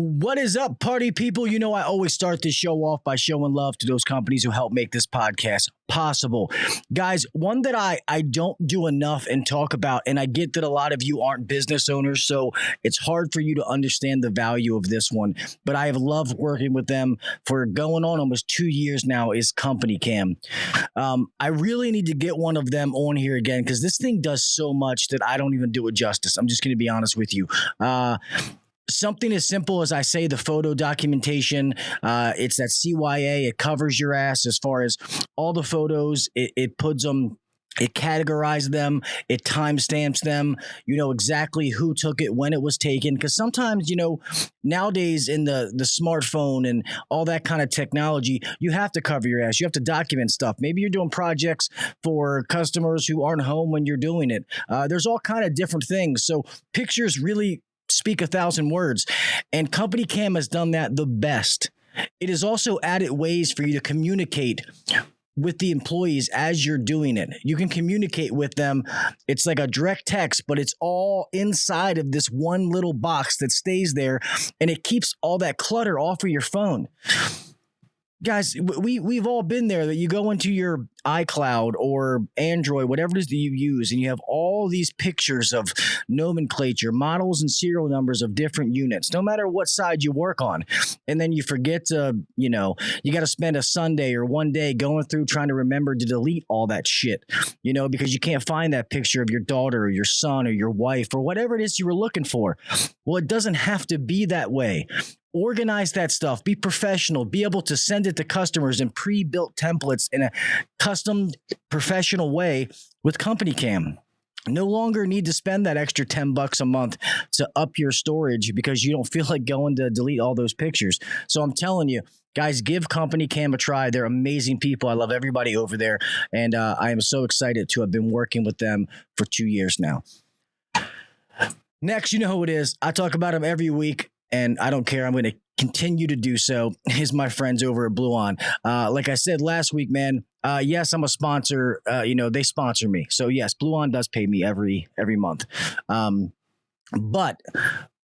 What is up, party people? You know, I always start this show off by showing love to those companies who help make this podcast possible. Guys, one that I don't do enough and talk about, and I get that a lot of you aren't business owners, so it's hard for you to understand the value of this one, but I have loved working with them for going on almost 2 years now, is CompanyCam. I really need to get one of them on here again because this thing does so much that I don't even do it justice. I'm just going to be honest with you. Something as simple as I say, the photo documentation, it's that CYA, it covers your ass as far as all the photos, it puts them, it categorizes them, it timestamps them, you know exactly who took it, when it was taken. Because sometimes, you know, nowadays in the smartphone and all that kind of technology, you have to cover your ass. You have to document stuff. Maybe you're doing projects for customers who aren't home when you're doing it. There's all kind of different things. So pictures really speak 1,000 words, and CompanyCam has done that the best. It has also added ways for you to communicate with the employees as you're doing it. You can communicate with them. It's like a direct text, but it's all inside of this one little box that stays there, and it keeps all that clutter off of your phone. Guys, we've all been there, that you go into your iCloud or Android, whatever it is that you use, and you have all these pictures of nomenclature, models and serial numbers of different units, no matter what side you work on. And then you forget to, you know, you got to spend a Sunday or one day going through trying to remember to delete all that shit, you know, because you can't find that picture of your daughter or your son or your wife or whatever it is you were looking for. Well, it doesn't have to be that way. Organize that stuff, be professional, be able to send it to customers in pre-built templates in a custom professional way with CompanyCam. No longer need to spend that extra $10 a month to up your storage because you don't feel like going to delete all those pictures. So I'm telling you, guys, give CompanyCam a try. They're amazing people. I love everybody over there. And I am so excited to have been working with them for 2 years now. Next, you know who it is. I talk about them every week, and I don't care. I'm going to continue to do so. Is my friends over at Bluon. Like I said last week, man, yes, I'm a sponsor. You know, they sponsor me. So yes, Bluon does pay me every month. But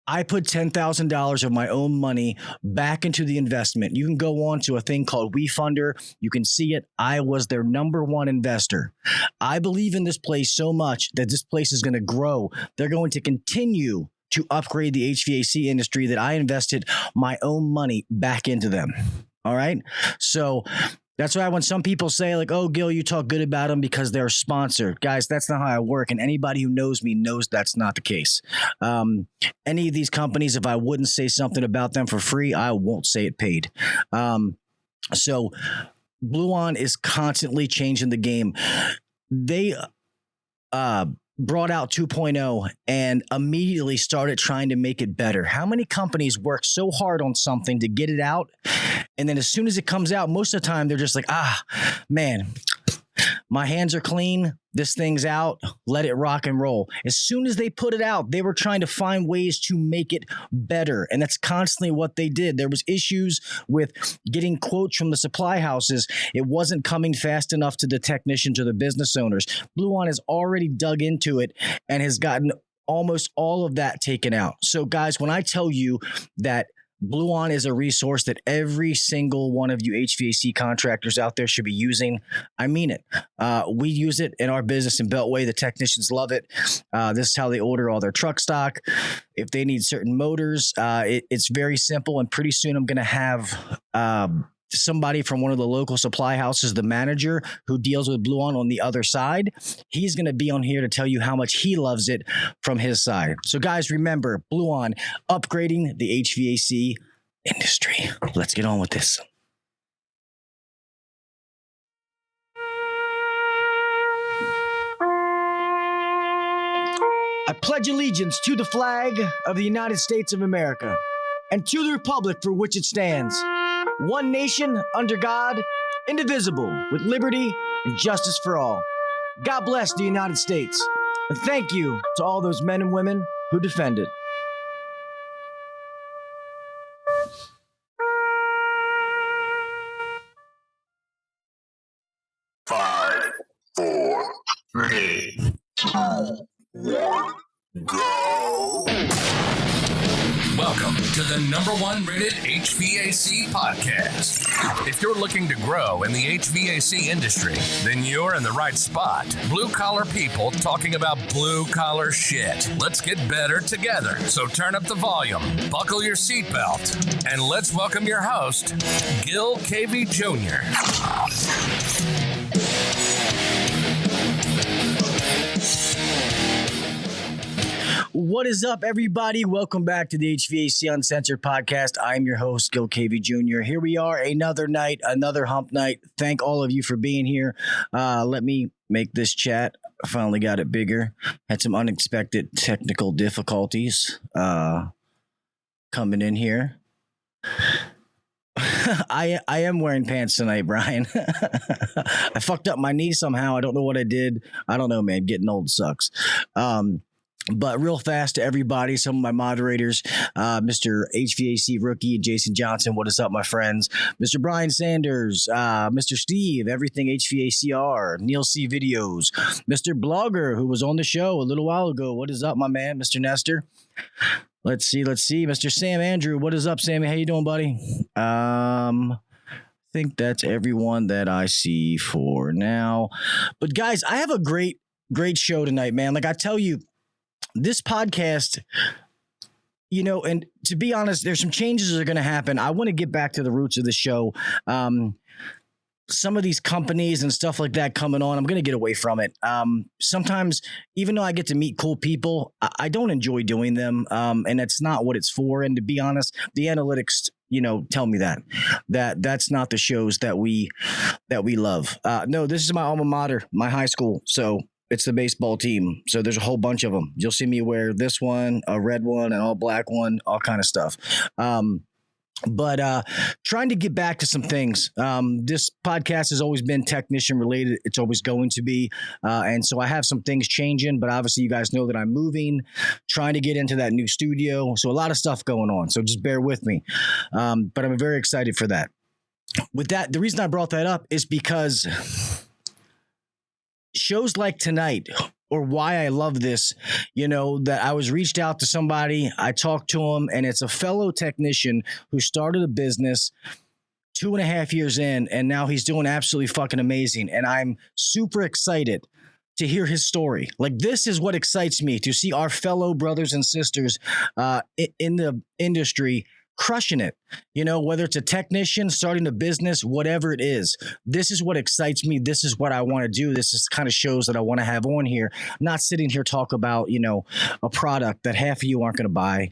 I put $10,000 of my own money back into the investment. You can go on to a thing called WeFunder. You can see it. I was their #1 investor. I believe in this place so much that this place is going to grow. They're going to continue to upgrade the HVAC industry that I invested my own money back into them. All right. So that's why when some people say like, oh, Gil, you talk good about them because they're sponsored. Guys, that's not how I work. And anybody who knows me knows that's not the case. Any of these companies, if I wouldn't say something about them for free, I won't say it paid. So Bluon is constantly changing the game. They brought out 2.0 and immediately started trying to make it better. How many companies work so hard on something to get it out, and then as soon as it comes out, most of the time they're just like, man, my hands are clean, this thing's out, let it rock and roll. As soon as they put it out, they were trying to find ways to make it better, and that's constantly what they did. There was issues with getting quotes from the supply houses. It wasn't coming fast enough to the technicians or the business owners. Bluon has already dug into it and has gotten almost all of that taken out. So guys, when I tell you that Bluon is a resource that every single one of you HVAC contractors out there should be using, I mean it. We use it in our business in Beltway. The technicians love it. This is how they order all their truck stock. If they need certain motors, it's very simple. And pretty soon I'm going to have somebody from one of the local supply houses, the manager who deals with Bluon on the other side. He's going to be on here to tell you how much he loves it from his side. So guys, remember, Bluon, upgrading the HVAC industry. Let's get on with this. I pledge allegiance to the flag of the United States of America and to the republic for which it stands, one nation under God, indivisible, with liberty and justice for all. God bless the United States. And thank you to all those men and women who defend it. Five, four, three, two, one, go. Welcome to the #1 rated HVAC podcast. If you're looking to grow in the HVAC industry, then you're in the right spot. Blue collar people talking about blue collar shit. Let's get better together. So turn up the volume, buckle your seatbelt, and let's welcome your host, Gil KV Jr. What is up, everybody? Welcome back to the HVAC Uncensored Podcast. I'm your host, Gil KV Jr. Here we are, another night, another hump night. Thank all of you for being here. Let me make this chat. I finally got it bigger. Had some unexpected technical difficulties coming in here. I am wearing pants tonight, Brian. I fucked up my knee somehow. I don't know what I did. I don't know, man. Getting old sucks. But real fast to everybody, some of my moderators, Mr. HVAC Rookie, Jason Johnson, what is up, my friends? Mr. Brian Sanders, Mr. Steve, Everything HVACR, Neil C. Videos, Mr. Blogger, who was on the show a little while ago. What is up, my man, Mr. Nestor? Let's see. Mr. Sam Andrew, what is up, Sammy? How you doing, buddy? I think that's everyone that I see for now. But guys, I have a great show tonight, man. Like I tell you, this podcast, you know, and to be honest, there's some changes that are going to happen. I want to get back to the roots of the show. Some of these companies and stuff like that coming on, I'm going to get away from it. Sometimes, even though I get to meet cool people, I don't enjoy doing them. And that's not what it's for. And to be honest, the analytics, you know, tell me that's not the shows that we love. No, this is my alma mater, my high school. So it's the baseball team. So there's a whole bunch of them. You'll see me wear this one, a red one, an all black one, all kind of stuff. But trying to get back to some things. This podcast has always been technician related. It's always going to be. And so I have some things changing, but obviously you guys know that I'm moving, trying to get into that new studio. So a lot of stuff going on. So just bear with me. But I'm very excited for that. With that, the reason I brought that up is because shows like tonight, or why I love this, you know, that I was reached out to somebody, I talked to him, and it's a fellow technician who started a business 2.5 years in, and now he's doing absolutely fucking amazing. And I'm super excited to hear his story. Like, this is what excites me, to see our fellow brothers and sisters in the industry crushing it, you know, whether it's a technician, starting a business, whatever it is. This is what excites me. This is what I want to do. This is the kind of shows that I want to have on here, not sitting here talk about, you know, a product that half of you aren't going to buy.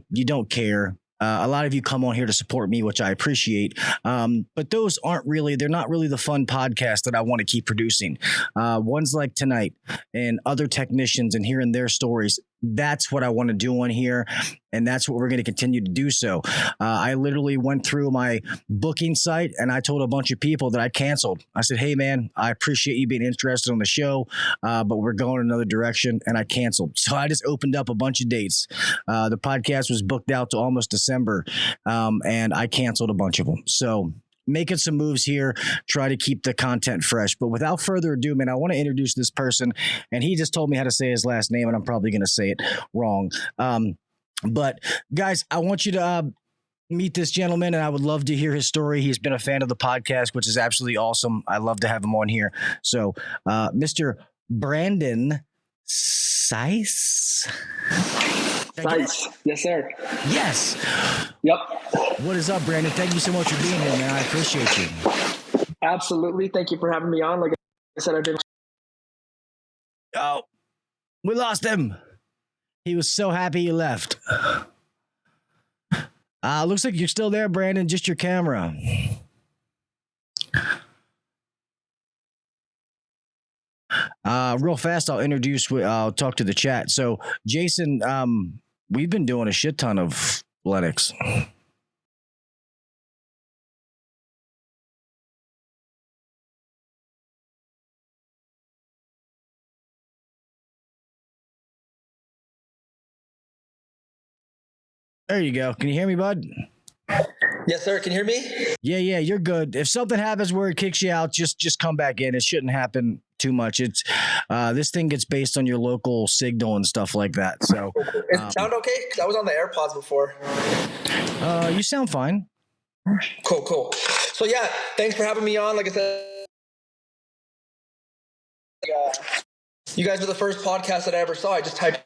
You don't care. A lot of you come on here to support me, which I appreciate. But those they're not really the fun podcast that I want to keep producing. Ones like tonight and other technicians and hearing their stories. That's what I want to do on here. And that's what we're going to continue to do. So I literally went through my booking site and I told a bunch of people that I canceled. I said, hey, man, I appreciate you being interested on the show, but we're going another direction, and I canceled. So I just opened up a bunch of dates. The podcast was booked out to almost December, and I canceled a bunch of them. So making some moves here, try to keep the content fresh. But without further ado, man, I want to introduce this person. And he just told me how to say his last name, and I'm probably going to say it wrong. But guys, I want you to meet this gentleman, and I would love to hear his story. He's been a fan of the podcast, which is absolutely awesome. I love to have him on here. So Mr. Brandon Saiz. Nice. Yes, sir. Yes. Yep. What is up, Brandon? Thank you so much for being here, man. I appreciate you. Absolutely. Thank you for having me on. Like I said, I've been. Oh, we lost him. He was so happy he left. Looks like you're still there, Brandon. Just your camera. Real fast, I'll talk to the chat. So, Jason, we've been doing a shit ton of Linux. There you go. Can you hear me, bud? Yes, sir. Can you hear me? Yeah, you're good. If something happens where it kicks you out, just come back in. It shouldn't happen too much. It's this thing gets based on your local signal and stuff like that. So, Does it sound okay? 'Cause I was on the AirPods before. you sound fine. Cool. So yeah, thanks for having me on. Like I said, you guys were the first podcast that I ever saw. I just typed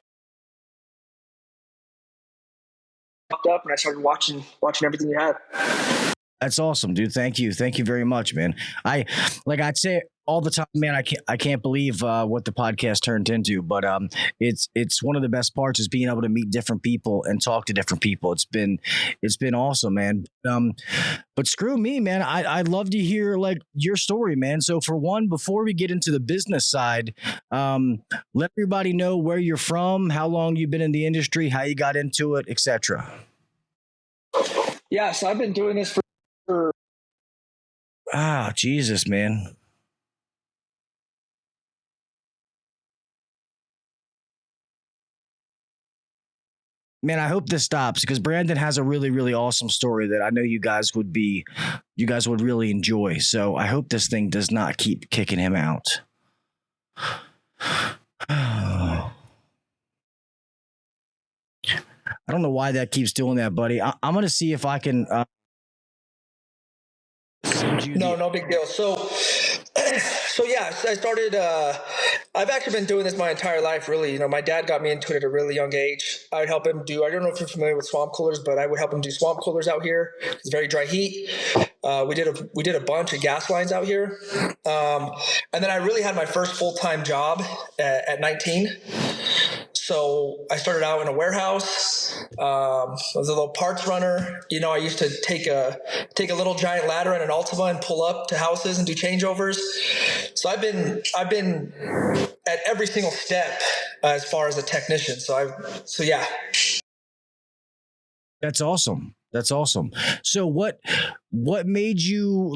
up and I started watching everything you had. That's awesome, dude. Thank you very much, man. I'd say all the time, man. I can't believe what the podcast turned into, but it's one of the best parts is being able to meet different people and talk to different people. It's been awesome, man. But screw me, man. I'd love to hear like your story, man. So for one, before we get into the business side, let everybody know where you're from, how long you've been in the industry, how you got into it, etc. Yeah, so I've been doing this for. Jesus, man. Man, I hope this stops because Brandon has a really, really awesome story that I know you guys would really enjoy. So I hope this thing does not keep kicking him out. I don't know why that keeps doing that, buddy. I'm going to see if I can send you. No big deal. So yeah, I started, I've actually been doing this my entire life, really. You know, my dad got me into it at a really young age. I would help him I don't know if you're familiar with swamp coolers, but I would help him do swamp coolers out here. It's very dry heat. We did a bunch of gas lines out here. And then I really had my first full-time job at 19. So I started out in a warehouse. I was a little parts runner. You know, I used to take a little giant ladder and an Altima and pull up to houses and do changeovers. So I've been at every single step as far as a technician. So yeah. That's awesome. So what made you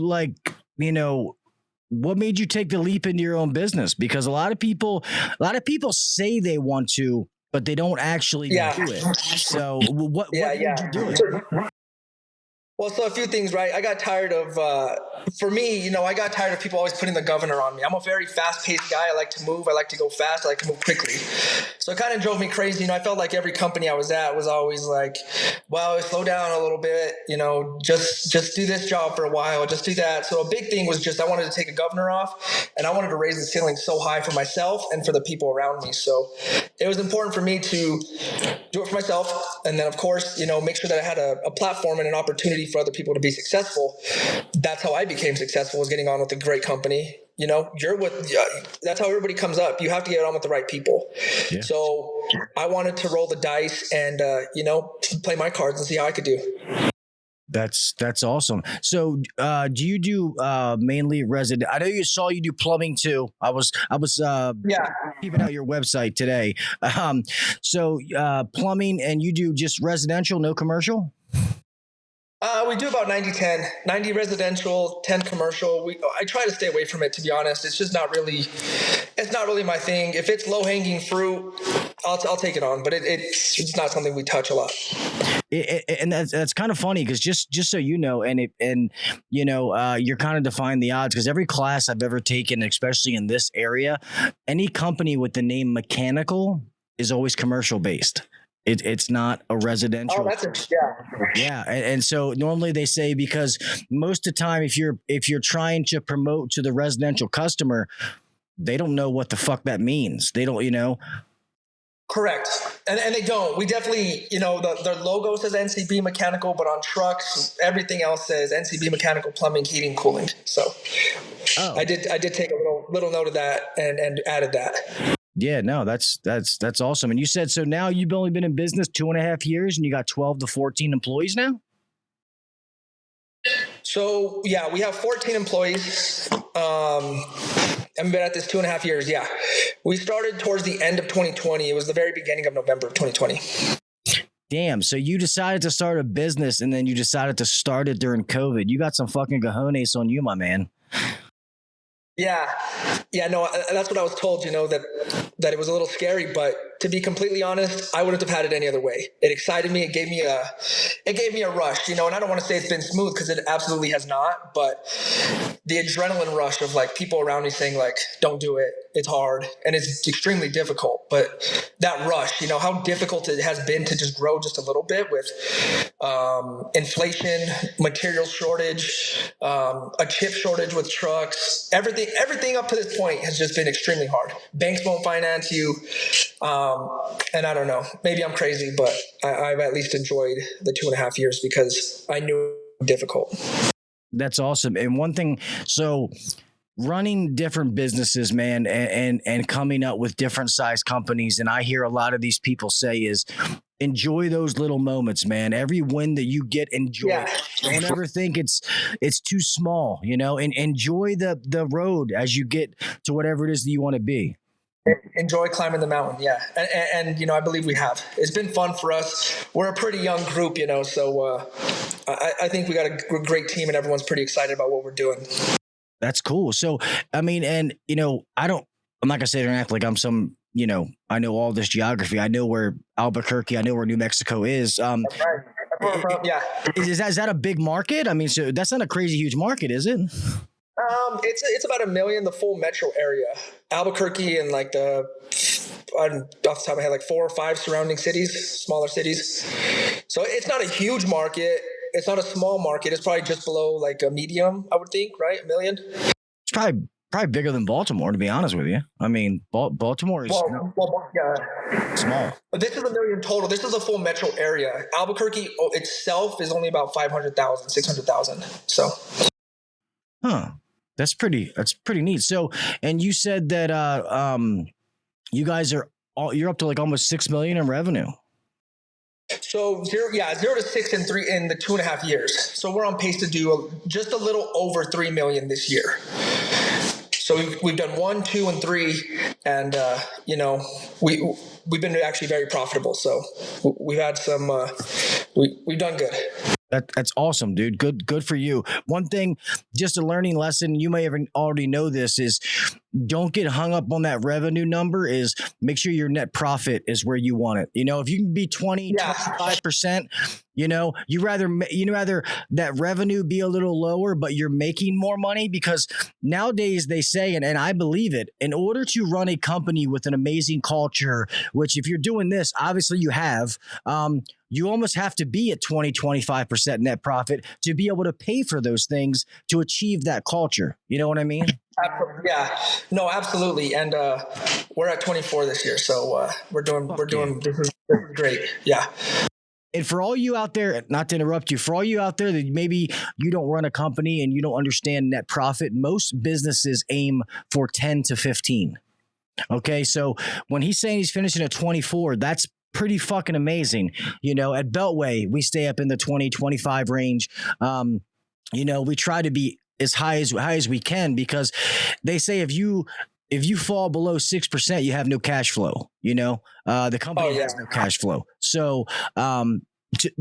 what made you take the leap into your own business? Because a lot of people say they want to, but they don't actually do it. So what made you do it? Well, so a few things, right? I got tired of, for me, you know, I got tired of people always putting the governor on me. I'm a very fast-paced guy. I like to move. I like to go fast. I like to move quickly. So it kind of drove me crazy. You know, I felt like every company I was at was always like, well, slow down a little bit, you know, just do this job for a while, just do that. So a big thing was just I wanted to take a governor off, and I wanted to raise the ceiling so high for myself and for the people around me. So it was important for me to do it for myself, and then, of course, you know, make sure that I had a platform and an opportunity for other people to be successful. That's how I became successful, was getting on with a great company. You know, that's how everybody comes up. You have to get on with the right people. Yeah. So I wanted to roll the dice and, you know, play my cards and see how I could do. That's awesome. So, do you do mainly resident? I know you do plumbing too. I was keeping out your website today. So plumbing, and you do just residential, no commercial? We do about 90-10, 90 residential, 10 commercial. I try to stay away from it, to be honest. It's just not really my thing. If it's low hanging fruit, I'll take it on, but it's not something we touch a lot. And that's kind of funny because just so you know, you're kind of defying the odds, because every class I've ever taken, especially in this area, any company with the name mechanical is always commercial based. It's not a residential. Oh, that's yeah. And so normally they say, because most of the time, if you're trying to promote to the residential customer, they don't know what the fuck that means. They don't, you know. Correct. And they don't. We definitely, you know, their logo says NCB Mechanical, but on trucks, everything else says NCB Mechanical, Plumbing, Heating, Cooling. So I did take a little note of that and added that. Yeah, no, that's awesome. And you said, so now you've only been in business 2.5 years and you got 12 to 14 employees now? So yeah, we have 14 employees. I've been at this 2.5 years. Yeah. We started towards the end of 2020. It was the very beginning of November of 2020. Damn. So you decided to start a business and then you decided to start it during COVID. You got some fucking cojones on you, my man. Yeah, no, that's what I was told, you know, that it was a little scary, but to be completely honest, I wouldn't have had it any other way. It excited me. It gave me a rush, you know, and I don't want to say it's been smooth because it absolutely has not, but the adrenaline rush of like people around me saying like, don't do it. It's hard and it's extremely difficult. But that rush, you know, how difficult it has been to just grow just a little bit with inflation, material shortage, a chip shortage with trucks, everything up to this point has just been extremely hard. Banks won't finance you. And I don't know, maybe I'm crazy, but I've at least enjoyed the 2.5 years because I knew it was difficult. That's awesome. And one thing, so running different businesses, man, and coming up with different size companies. And I hear a lot of these people say is enjoy those little moments, man. Every win that you get, enjoy. Yeah. Don't ever think it's too small, you know, and enjoy the road as you get to whatever it is that you want to be. Enjoy climbing the mountain. Yeah. And, you know, I believe we have. It's been fun for us. We're a pretty young group, you know, so I think we got a great team and everyone's pretty excited about what we're doing. That's cool. So, I mean, and, you know, I'm not going to sit there and act like I'm some, you know, I know all this geography. I know where Albuquerque, I know where New Mexico is. That's right. Yeah. Is that a big market? I mean, so that's not a crazy huge market, is it? It's about 1 million, the full metro area. Albuquerque and like off the top of my head, like 4 or 5 surrounding cities, smaller cities. So it's not a huge market. It's not a small market. It's probably just below like a medium, I would think, right? 1 million. It's probably bigger than Baltimore, to be honest with you. I mean, Baltimore is small. But this is 1 million total. This is a full metro area. Albuquerque itself is only about 500,000, 600,000. So. Huh. That's pretty neat. So, and you said that you guys you're up to like almost 6 million in revenue. So 0 to 6 in the 2.5 years. So we're on pace to do just a little over 3 million this year. So we've done 1, 2, and 3, and you know, we've been actually very profitable. So we've had some we've done good. That's awesome, dude. Good for you. One thing, just a learning lesson, you may have already know this, is don't get hung up on that revenue number. Is make sure your net profit is where you want it. You know, if you can be 25%, you know, you rather that revenue be a little lower, but you're making more money, because nowadays they say, and I believe it, in order to run a company with an amazing culture, which if you're doing this, obviously you have, you almost have to be at 25% net profit to be able to pay for those things to achieve that culture. You know what I mean? Yeah, no, absolutely. And we're at 24 this year. So we're doing this is great. Yeah. And for all you out there, not to interrupt you, for all you out there that maybe you don't run a company and you don't understand net profit, most businesses aim for 10 to 15. Okay. So when he's saying he's finishing at 24, that's pretty fucking amazing. You know, at Beltway, we stay up in the 20, 25 range. You know, we try to be as high as we can, because they say if you fall below 6%, you have no cash flow. You know, the company has no cash flow. So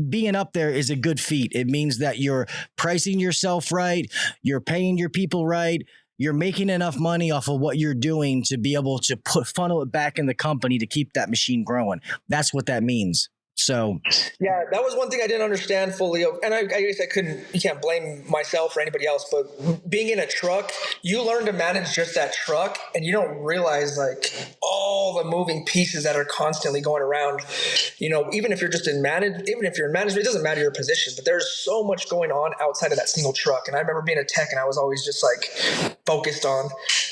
being up there is a good feat. It means that you're pricing yourself right. You're paying your people right. You're making enough money off of what you're doing to be able to funnel it back in the company to keep that machine growing. That's what that means. So yeah, that was one thing I didn't understand fully. And I guess you can't blame myself or anybody else, but being in a truck, you learn to manage just that truck, and you don't realize like all the moving pieces that are constantly going around. You know, even if you're in management, it doesn't matter your position, but there's so much going on outside of that single truck. And I remember being a tech, and I was always just like focused on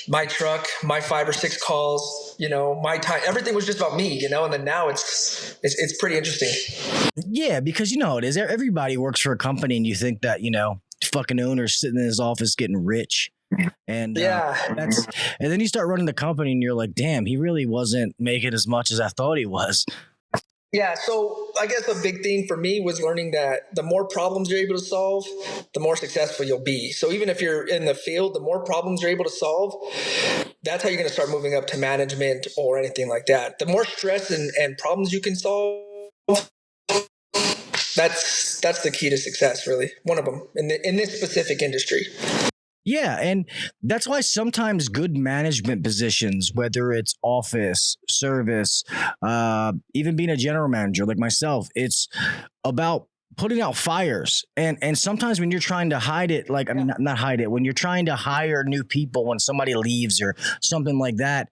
my truck, my 5 or 6 calls, you know, my time, everything was just about me, you know, and then now it's pretty interesting. Yeah, because you know how it is. Everybody works for a company, and you think that, you know, fucking owner's sitting in his office getting rich. And and then you start running the company and you're like, damn, he really wasn't making as much as I thought he was. Yeah, so I guess a big thing for me was learning that the more problems you're able to solve, the more successful you'll be. So even if you're in the field, the more problems you're able to solve, that's how you're going to start moving up to management or anything like that. The more stress and problems you can solve, that's the key to success, really. One of them in this specific industry. Yeah, and that's why sometimes good management positions, whether it's office, service, even being a general manager like myself, it's about putting out fires. And sometimes when you're trying to hide it, like, I mean, not hide it, when you're trying to hire new people, when somebody leaves or something like that,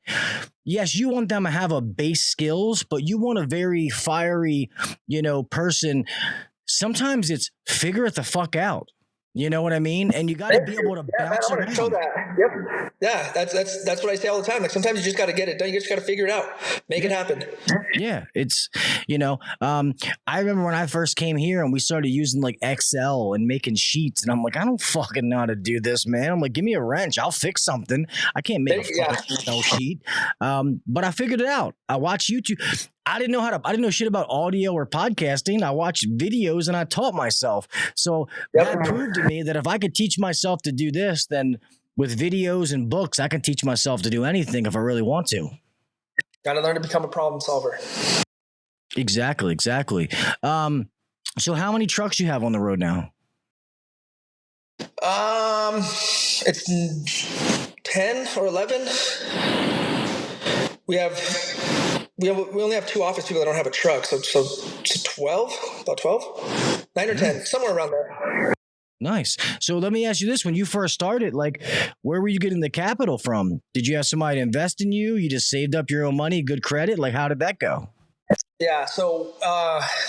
yes, you want them to have a base skills, but you want a very fiery, person. Sometimes it's figure it the fuck out. You know what I mean? And you got to be able to bounce man, I around. show that. Yep. Yeah, that's what I say all the time. Like sometimes you just got to get it done. You just got to figure it out, make it happen. Yeah, it's I remember when I first came here and we started using like Excel and making sheets, and I'm like, I don't fucking know how to do this, man. I'm like, give me a wrench, I'll fix something. I can't make a fucking Excel sheet. But I figured it out. I watched YouTube. I didn't know shit about audio or podcasting. I watched videos and I taught myself. So that proved to me that if I could teach myself to do this, then with videos and books, I can teach myself to do anything if I really want to. Got to learn to become a problem solver. Exactly. So how many trucks you have on the road now? It's 10 or 11. We only have 2 office people that don't have a truck, so 12, about 12, 9 or 10, somewhere around there. Nice. So let me ask you this: when you first started, like, where were you getting the capital from? Did you have somebody to invest in you? You just saved up your own money, good credit? Like, how did that go? Yeah, so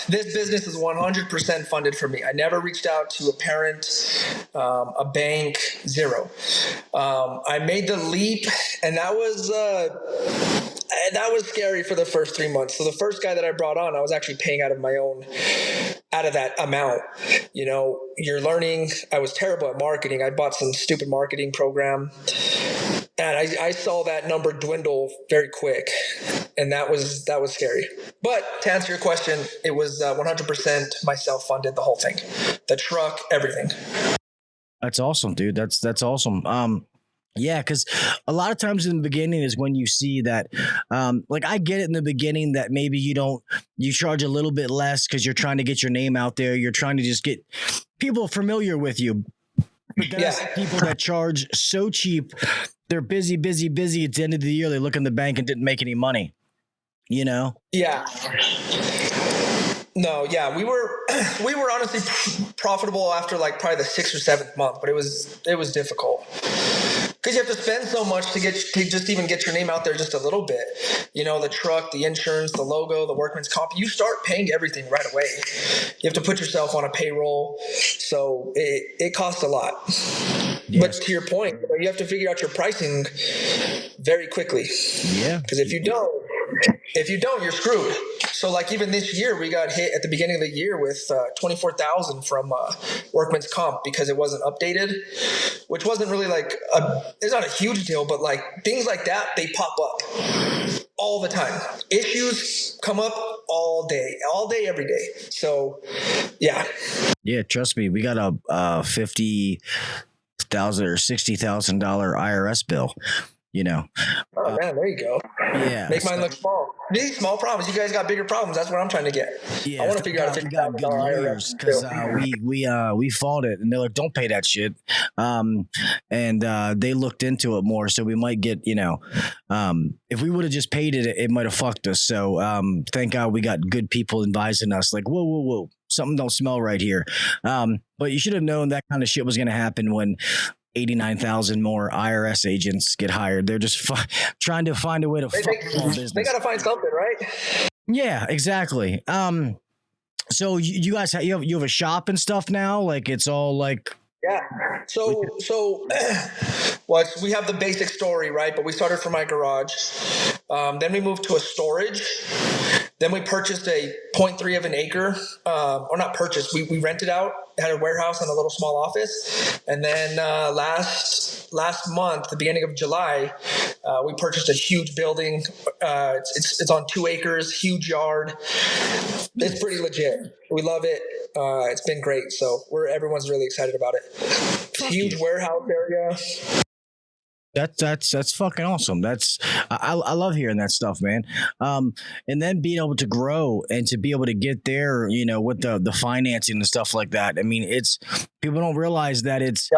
this business is 100% funded for me. I never reached out to a parent, a bank, zero. I made the leap, and that was scary for the first 3 months. So the first guy that I brought on, I was actually paying out of that amount. You're learning. I was terrible at marketing. I bought some stupid marketing program, and I saw that number dwindle very quick, and that was scary. But to answer your question, it was 100% myself funded, the whole thing, the truck, everything. That's awesome, dude. That's awesome. Yeah, because a lot of times in the beginning is when you see that, like, I get it in the beginning that maybe you charge a little bit less because you're trying to get your name out there. You're trying to just get people familiar with you. But there's people that charge so cheap, they're busy. At the end of the year, they look in the bank and didn't make any money, Yeah. No, yeah, we were honestly profitable after like probably the 6th or 7th month, but it was difficult. Because you have to spend so much to just even get your name out there just a little bit. The truck, the insurance, the logo, the workman's comp. You start paying everything right away. You have to put yourself on a payroll. So it costs a lot. Yes. But to your point, you have to figure out your pricing very quickly. Yeah. Because if you don't, you're screwed. So like even this year, we got hit at the beginning of the year with $24,000 from workman's comp because it wasn't updated, which wasn't really like it's not a huge deal, but like things like that, they pop up all the time. Issues come up all day, every day. So yeah. Yeah, trust me, we got a $50,000 or $60,000 IRS bill. Oh man, there you go. Yeah, make mine look small. These small problems, you guys got bigger problems. That's what I'm trying to get. Yeah, I want to figure out if we got good lawyers because we fought it, and they're like, don't pay that shit. And they looked into it more, so we might get if we would have just paid it, it might have fucked us. So thank God we got good people advising us, like whoa, something don't smell right here. But you should have known that kind of shit was going to happen when 89,000 more IRS agents get hired. They're just trying to find a way to fuck business. They got to find something, right? Yeah, exactly. So you guys you have a shop and stuff now? Like it's all like. Yeah. So well, we have the basic story, right? But we started from my garage. Then we moved to a storage. Then we purchased a 0.3 of an acre, or not purchased. We rented out, had a warehouse and a little small office. And then last month, the beginning of July, we purchased a huge building. It's on 2 acres, huge yard. It's pretty legit. We love it. It's been great. So everyone's really excited about it. Huge warehouse area. That's fucking awesome. I love hearing that stuff, man. And then being able to grow and to be able to get there, with the financing and stuff like that. I mean, people don't realize that it's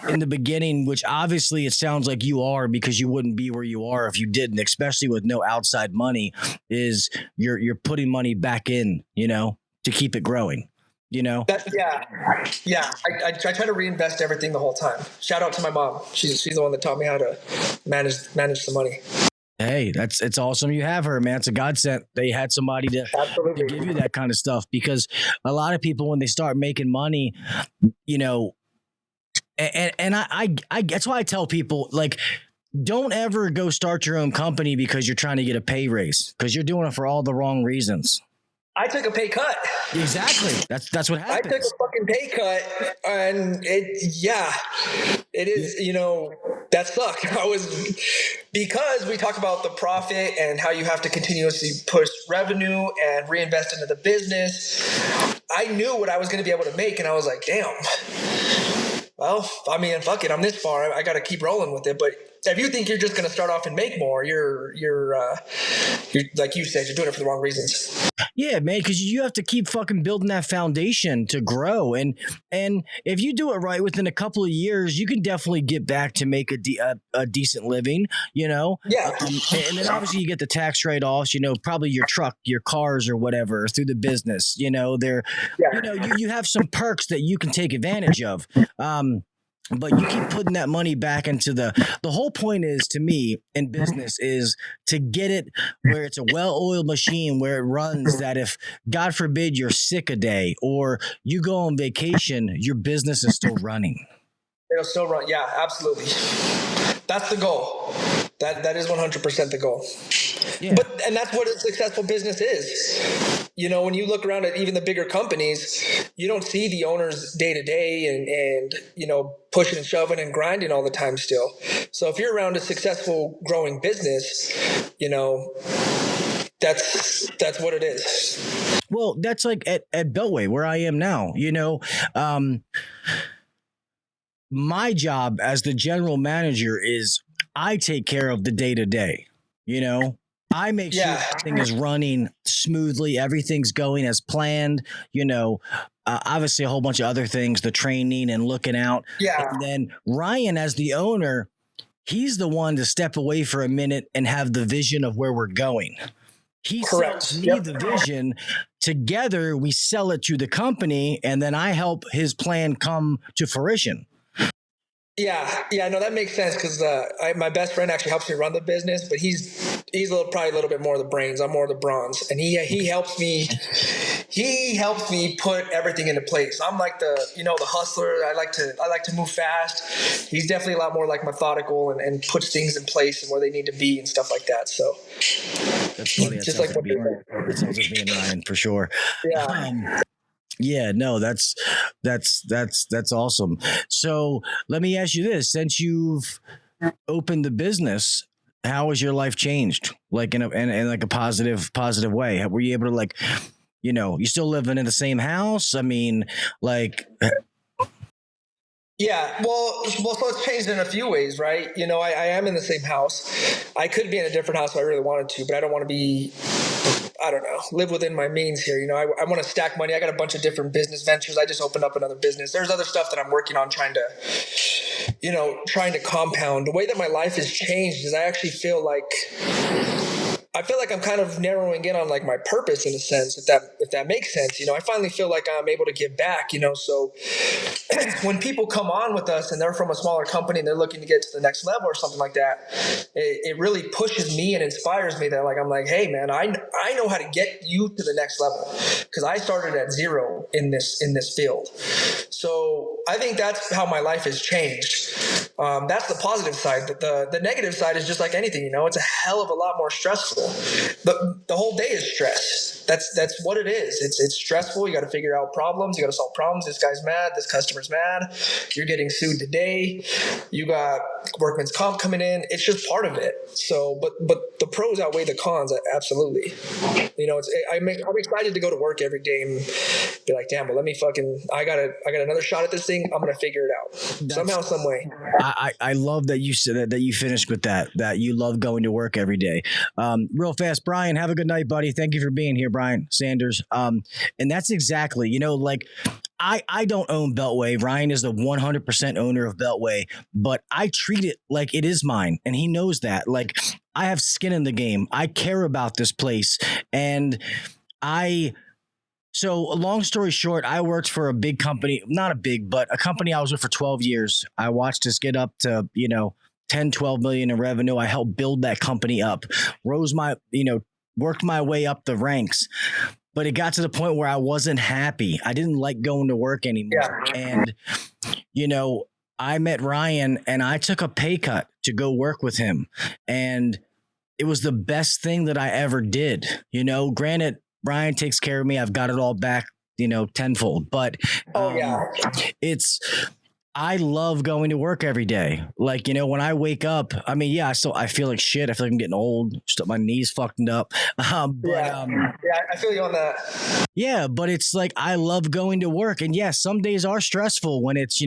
in the beginning, which obviously it sounds like you are, because you wouldn't be where you are if you didn't, especially with no outside money, is you're putting money back in, to keep it growing. Yeah. I try to reinvest everything the whole time. Shout out to my mom. She's the one that taught me how to manage the money. Hey, it's awesome you have her, man. It's a godsend. They had somebody to give you that kind of stuff, because a lot of people, when they start making money, and I that's why I tell people, like, don't ever go start your own company because you're trying to get a pay raise, because you're doing it for all the wrong reasons. I took a pay cut. Exactly. That's what happens. I took a fucking pay cut, and it is, that sucked. Because we talk about the profit and how you have to continuously push revenue and reinvest into the business. I knew what I was going to be able to make, and I was like, damn. Well, I mean, fuck it. I'm this far. I got to keep rolling with it. But if you think you're just going to start off and make more, you're like you said, you're doing it for the wrong reasons. Yeah, man, because you have to keep fucking building that foundation to grow. And if you do it right, within a couple of years, you can definitely get back to make a decent living, Yeah. And then obviously you get the tax write-offs, probably your truck, your cars or whatever through the business, you have some perks that you can take advantage of. But you keep putting that money back into the whole point is, to me, in business, is to get it where it's a well-oiled machine, where it runs, that if, God forbid, you're sick a day or you go on vacation, your business is still running. It'll still run. Yeah, absolutely. That's the goal. That is 100% the goal. Yeah. And that's what a successful business is. When you look around at even the bigger companies, you don't see the owners day to day and pushing and shoving and grinding all the time still. So if you're around a successful growing business, that's what it is. Well, that's like at Beltway, where I am now, my job as the general manager is I take care of the day to day, I make sure everything is running smoothly. Everything's going as planned, obviously a whole bunch of other things, the training and looking out. Yeah. And then Ryan, as the owner, he's the one to step away for a minute and have the vision of where we're going. He sells me the vision. Together, we sell it to the company, and then I help his plan come to fruition. Yeah, no, that makes sense, because my best friend actually helps me run the business, but he's probably a little bit more of the brains. I'm more of the bronze, and he helps me. He helps me put everything into place. I'm like the hustler. I like to move fast. He's definitely a lot more like methodical and puts things in place and where they need to be and stuff like that. So that's funny. Just like what it sounds like me and Ryan for sure. Yeah. Yeah, no, that's awesome. So let me ask you this: since you've opened the business, how has your life changed? Like in like a positive way? Were you able to, like, you still living in the same house? I mean, like. Yeah, well, so it's changed in a few ways, right? I am in the same house. I could be in a different house if I really wanted to, but I don't want to be, I don't know, live within my means here. I want to stack money. I got a bunch of different business ventures. I just opened up another business. There's other stuff that I'm working on trying to compound. The way that my life has changed is I actually feel like I'm kind of narrowing in on like my purpose in a sense, if that makes sense. I finally feel like I'm able to give back, so when people come on with us and they're from a smaller company and they're looking to get to the next level or something like that, it really pushes me and inspires me that I'm like, hey man, I know how to get you to the next level, because I started at zero in this field. So I think that's how my life has changed. That's the positive side. The negative side is just like anything, it's a hell of a lot more stressful. The whole day is stress. That's what it is. It's stressful. You got to figure out problems. You got to solve problems. This guy's mad. This customer's mad. You're getting sued today. You got workman's comp coming in. It's just part of it. So, but the pros outweigh the cons. Absolutely. I'm excited to go to work every day and be like, damn, but let me I got another shot at this thing. I'm going to figure it out somehow, some way. I love that you said that you finished with that you love going to work every day. Real fast, Brian, have a good night, buddy. Thank you for being here, Brian Sanders. And that's exactly, like, I don't own Beltway. Ryan is the 100% owner of Beltway, but I treat it like it is mine. And he knows that. Like, I have skin in the game. I care about this place. And I So long story short, I worked for a big company, not a big, but a company I was with for 12 years. I watched us get up to, 10, 12 million in revenue. I helped build that company up, worked my way up the ranks. But it got to the point where I wasn't happy. I didn't like going to work anymore. Yeah. And, I met Ryan and I took a pay cut to go work with him. And it was the best thing that I ever did. Granted, Ryan takes care of me. I've got it all back, tenfold. But I love going to work every day. Like, when I wake up, I feel like shit. I feel like I'm getting old. My knees fucked up. I feel you on that. Yeah, but it's like, I love going to work. And yeah, some days are stressful when it's,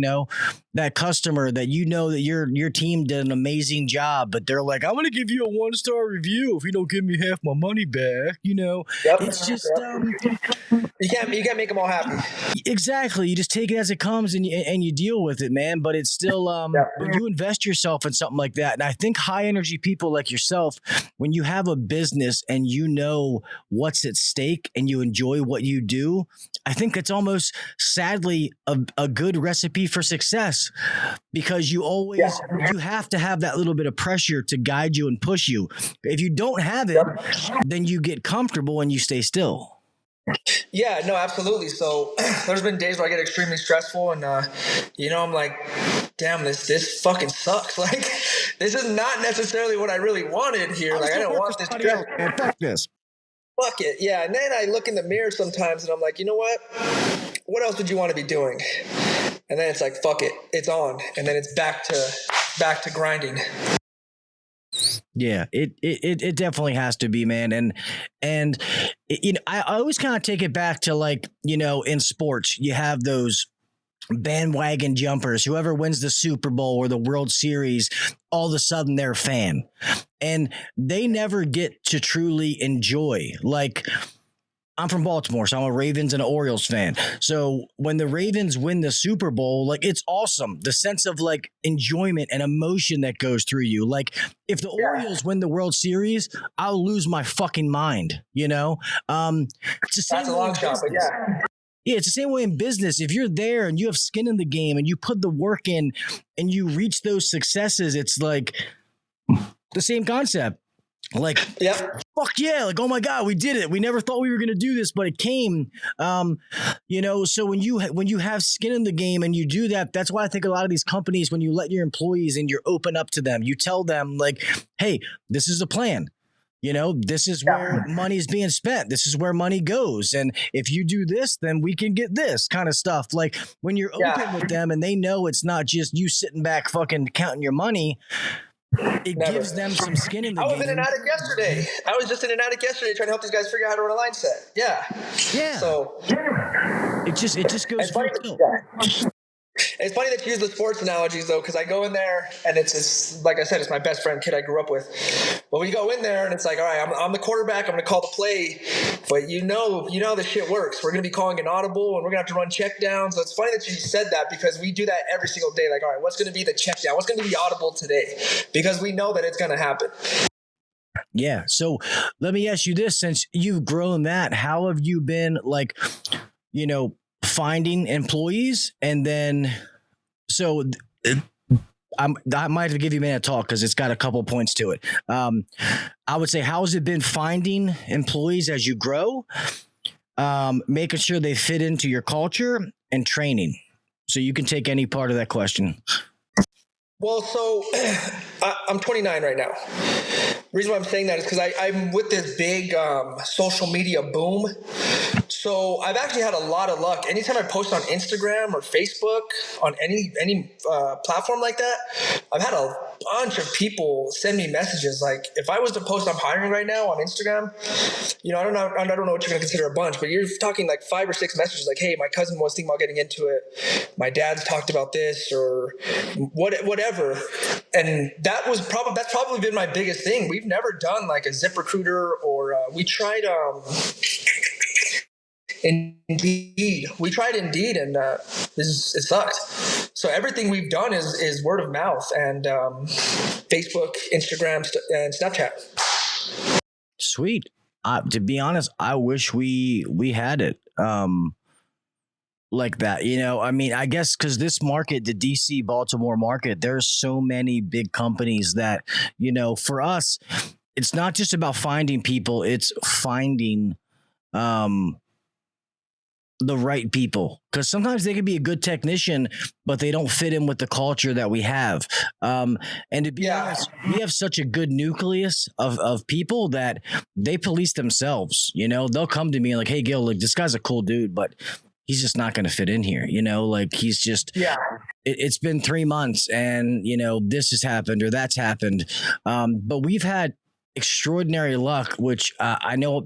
that customer that that your team did an amazing job, but they're like, I'm going to give you a 1-star review if you don't give me half my money back. Yep. It's just, you can't make them all happy. Exactly. You just take it as it comes and you deal with it, man. But it's still, when you invest yourself in something like that. And I think high energy people like yourself, when you have a business and you know what's at stake and you enjoy what you do, I think it's almost sadly a good recipe for success, because you have to have that little bit of pressure to guide you and push you. If you don't have it, then you get comfortable and you stay still. Yeah, no, absolutely. So there's been days where I get extremely stressful and, I'm like, damn, this fucking sucks. Like, this is not necessarily what I really wanted here. Like, I don't want this stress. Fuck this. Fuck it. Yeah. And then I look in the mirror sometimes and I'm like, you know what? What else would you want to be doing? And then it's like, fuck it. It's on. And then it's back to grinding. Yeah, it definitely has to be, man. And I always kind of take it back to, like, in sports, you have those bandwagon jumpers. Whoever wins the Super Bowl or the World Series, all of a sudden they're a fan, and they never get to truly enjoy. Like, I'm from Baltimore, so I'm a Ravens and an Orioles fan. So when the Ravens win the Super Bowl, like, it's awesome. The sense of, like, enjoyment and emotion that goes through you. Like, if the Orioles win the World Series, I'll lose my fucking mind. It's the same. That's a long shot, but yeah. Yeah, it's the same way in business. If you're there and you have skin in the game and you put the work in and you reach those successes, it's like the same concept. Like, fuck yeah, like, oh my God, we did it. We never thought we were going to do this, but it came. So when you have skin in the game and you do that, that's why I think a lot of these companies, when you let your employees and you're open up to them, you tell them, like, hey, this is a plan. This is where money is being spent. This is where money goes. And if you do this, then we can get this kind of stuff. Like, when you're open with them and they know it's not just you sitting back fucking counting your money, it gives them some skin in the game. I was in an attic yesterday. I was just in an attic yesterday trying to help these guys figure out how to run a line set. Yeah. So it just goes full tilt. It's funny that you use the sports analogies, though, because I go in there and it's like I said, it's my best friend, kid I grew up with. But we go in there and it's like, all right, I'm the quarterback. I'm going to call the play. But you know how this shit works. We're going to be calling an audible and we're going to have to run check downs. So it's funny that you said that, because we do that every single day. Like, all right, what's going to be the check down? What's going to be the audible today? Because we know that it's going to happen. Yeah. So let me ask you this. Since you've grown that, how have you been, like, finding employees? And then, so I might have to give you a minute to talk because it's got a couple points to it. I would say, how has it been finding employees as you grow, making sure they fit into your culture, and training? So you can take any part of that question. Well, so I'm 29 right now. The reason why I'm saying that is because I'm with this big social media boom. So I've actually had a lot of luck. Anytime I post on Instagram or Facebook, on any platform like that, I've had a bunch of people send me messages. Like, if I was to post I'm hiring right now on Instagram, I don't know what you're going to consider a bunch, but you're talking like 5 or 6 messages like, hey, my cousin was thinking about getting into it. My dad's talked about this, or whatever. And that's probably been my biggest thing. We've never done like a ZipRecruiter, or we tried Indeed. We tried Indeed, and it sucked. So everything we've done is word of mouth and Facebook, Instagram, and Snapchat. Sweet. To be honest, I wish we had it. like that, you know. I mean, I guess because this market, the DC Baltimore market, there's so many big companies that, you know, for us, it's not just about finding people, it's finding the right people, because sometimes they can be a good technician, but they don't fit in with the culture that we have. And to be honest, we have such a good nucleus of people that they police themselves. You know, they'll come to me and like, hey, Gil, like, this guy's a cool dude, but he's just not going to fit in here. You know, like he's just, it's been 3 months and, you know, this has happened or that's happened. But we've had extraordinary luck, which I know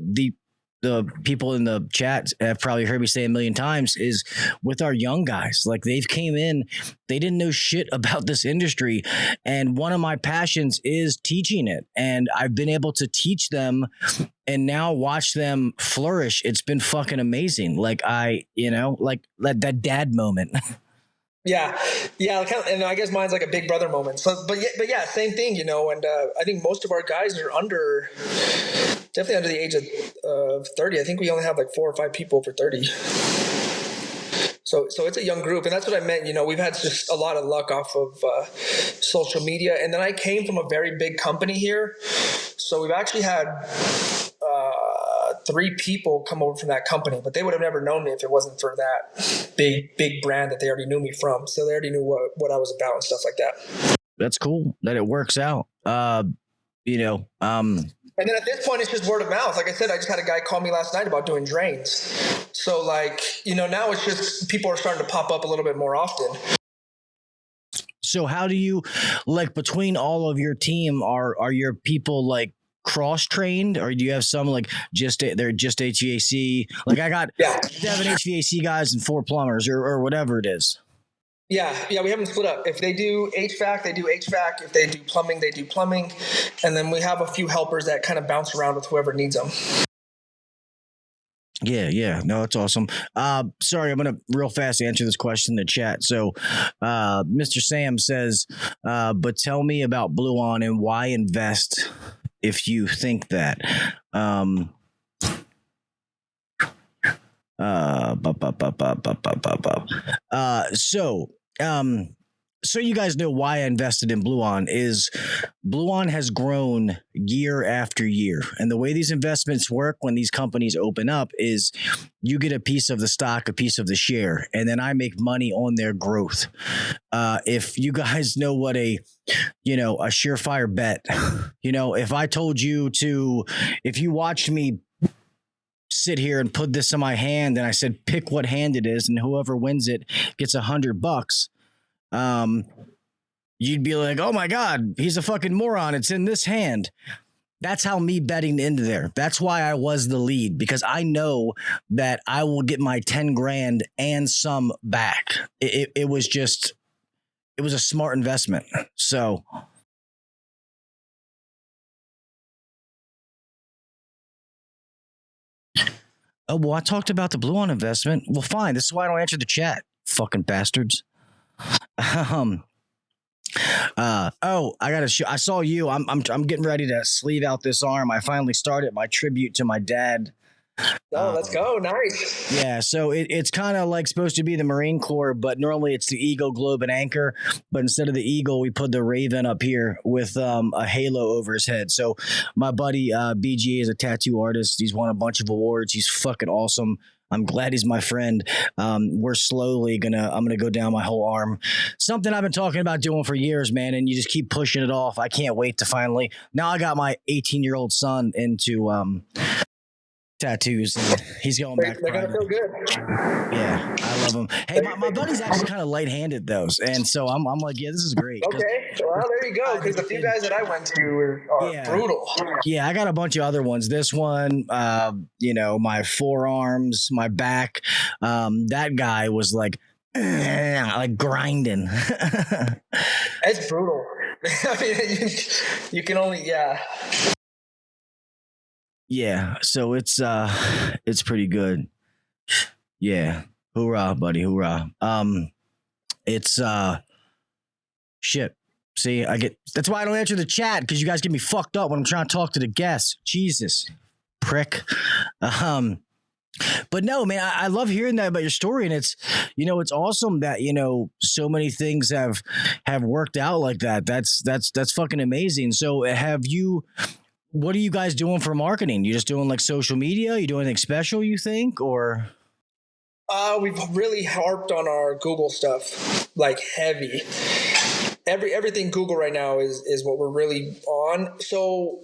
the people in the chat have probably heard me say a million times, is with our young guys. Like, they've came in, they didn't know shit about this industry. And one of my passions is teaching it. And I've been able to teach them and now watch them flourish. It's been fucking amazing. Like, you know, like that dad moment. Yeah. And I guess mine's like a big brother moment. So, but yeah, same thing, you know. And I think most of our guys are definitely under the age of 30. I think we only have like 4 or 5 people over 30. So it's a young group, and that's what I meant. You know, we've had just a lot of luck off of social media, and then I came from a very big company here, so we've actually had 3 people come over from that company, but they would have never known me if it wasn't for that big brand that they already knew me from. So they already knew what I was about and stuff like that. That's cool that it works out. You know, and then at this point, it's just word of mouth. Like I said, I just had a guy call me last night about doing drains. So, like, you know, now it's just people are starting to pop up a little bit more often. So how do you, like, between all of your team, are your people like cross-trained, or do you have some like they're just HVAC? Like, I got 7 HVAC guys and 4 plumbers or whatever it is. Yeah, we have them split up. If they do HVAC, they do HVAC. If they do plumbing, they do plumbing. And then we have a few helpers that kind of bounce around with whoever needs them. Yeah. No, that's awesome. Sorry, I'm going to real fast answer this question in the chat. So Mr. Sam says, but tell me about Bluon and why invest if you think that. So you guys know why I invested in Bluon is Bluon has grown year after year. And the way these investments work when these companies open up is you get a piece of the stock, a piece of the share, and then I make money on their growth. If you guys know what a surefire bet, you know, if I told you if you watched me sit here and put this in my hand and I said, pick what hand it is and whoever wins it gets $100, you'd be like, oh my God, he's a fucking moron. It's in this hand. That's how me betting into there. That's why I was the lead, because I know that I will get my 10 grand and some back. It was a smart investment. So. Oh, well, I talked about the Bluon investment. Well, fine. This is why I don't answer the chat. Fucking bastards. I gotta show. I saw you. I'm getting ready to sleeve out this arm. I finally started my tribute to my dad. Oh, let's go. Nice. Yeah, so it's kind of like supposed to be the Marine Corps, but normally it's the Eagle, Globe, and Anchor. But instead of the Eagle, we put the Raven up here with a halo over his head. So my buddy BG is a tattoo artist. He's won a bunch of awards. He's fucking awesome. I'm glad he's my friend. We're slowly I'm gonna go down my whole arm. Something I've been talking about doing for years, man, and you just keep pushing it off. I can't wait to finally. Now I got my 18-year-old son into tattoos. He's going back. They're gonna feel good. Yeah, I love him. Hey, my buddy's actually kind of light-handed though, and so I'm like, yeah, this is great. Okay, well, there you go. Because the few guys that I went to are brutal. Yeah, I got a bunch of other ones. This one, my forearms, my back. That guy was like grinding. It's brutal. I mean, you can only Yeah, so it's pretty good. Yeah. Hoorah, buddy, hoorah. It's shit. See, that's why I don't answer the chat, because you guys get me fucked up when I'm trying to talk to the guests. Jesus. Prick. But no, man, I love hearing that about your story, and it's awesome that so many things have worked out like that. That's fucking amazing. So what are you guys doing for marketing? You just doing like social media? You doing anything special, you think, or? We've really harped on our Google stuff, like heavy. Everything Google right now is what we're really on. So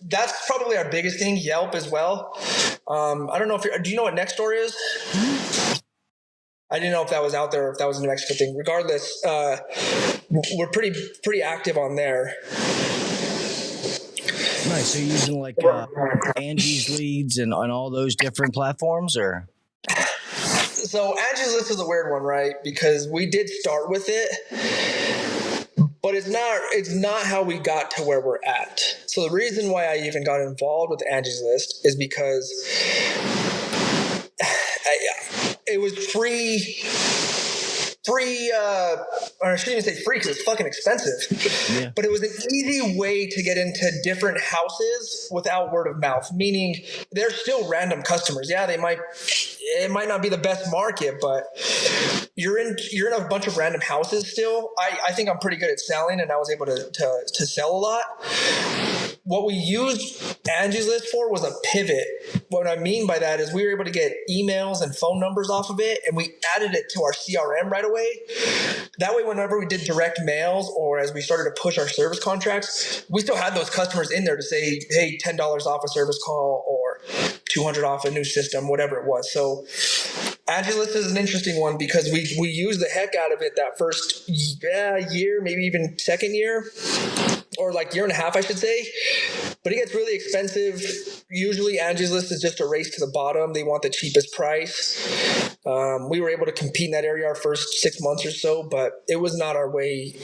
that's probably our biggest thing. Yelp as well. I don't know do you know what Nextdoor is? I didn't know if that was out there or if that was a New Mexico thing. Regardless, we're pretty active on there. Nice. So you're using like Angie's Leads and on all those different platforms, or? So Angie's List is a weird one, right? Because we did start with it, but it's not how we got to where we're at. So the reason why I even got involved with Angie's List is because it was free, or I shouldn't even say free because it's fucking expensive. Yeah. But it was an easy way to get into different houses without word of mouth, meaning they're still random customers. Yeah, it might not be the best market, but you're in a bunch of random houses still. I think I'm pretty good at selling, and I was able to sell a lot. What we used Angie's List for was a pivot. What I mean by that is we were able to get emails and phone numbers off of it, and we added it to our CRM right away. That way, whenever we did direct mails or as we started to push our service contracts, we still had those customers in there to say, hey, $10 off a service call or $200 off a new system, whatever it was. So Angie's List is an interesting one because we used the heck out of it that first year, maybe even second year, or like year and a half, I should say. But it gets really expensive. Usually Angie's List is just a race to the bottom. They want the cheapest price. We were able to compete in that area our first 6 months or so, but it was not our way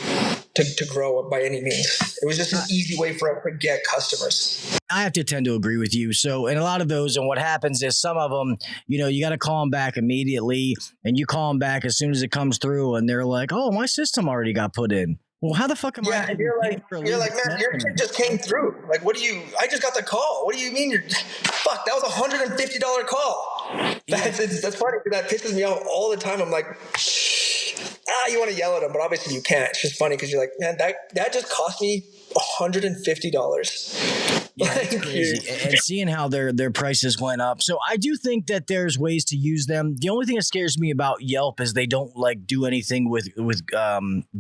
to grow by any means. It was just an easy way for us to get customers. I have to tend to agree with you. So in a lot of those, and what happens is some of them, you got to call them back immediately, and you call them back as soon as it comes through, and they're like, oh, my system already got put in. Well, how the fuck am I? Yeah, you're like, man, your shit just came through. Like, I just got the call. What do you mean fuck, that was a $150 call. Yeah. That's funny. That pisses me off all the time. I'm like, you want to yell at them, but obviously you can't. It's just funny because you're like, man, that just cost me $150. Yeah, it's crazy. And seeing how their prices went up. So I do think that there's ways to use them. The only thing that scares me about Yelp is they don't like do anything with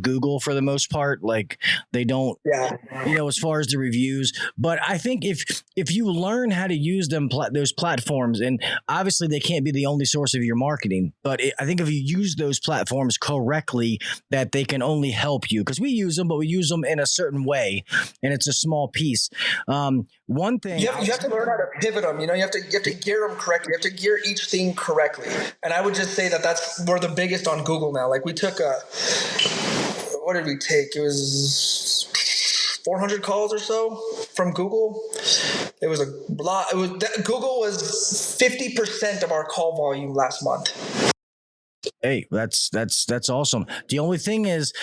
Google for the most part. Like they don't, as far as the reviews. But I think if you learn how to use them, those platforms, and obviously they can't be the only source of your marketing, but I think if you use those platforms correctly, that they can only help you, because we use them, but we use them in a certain way, and it's a small piece. One thing you have to learn how to pivot them. You have to gear them correctly. You have to gear each thing correctly. And I would just say we're the biggest on Google now. Like we took what did we take? It was 400 calls or so from Google. It was a lot. Google was 50% of our call volume last month. Hey, that's awesome. The only thing is,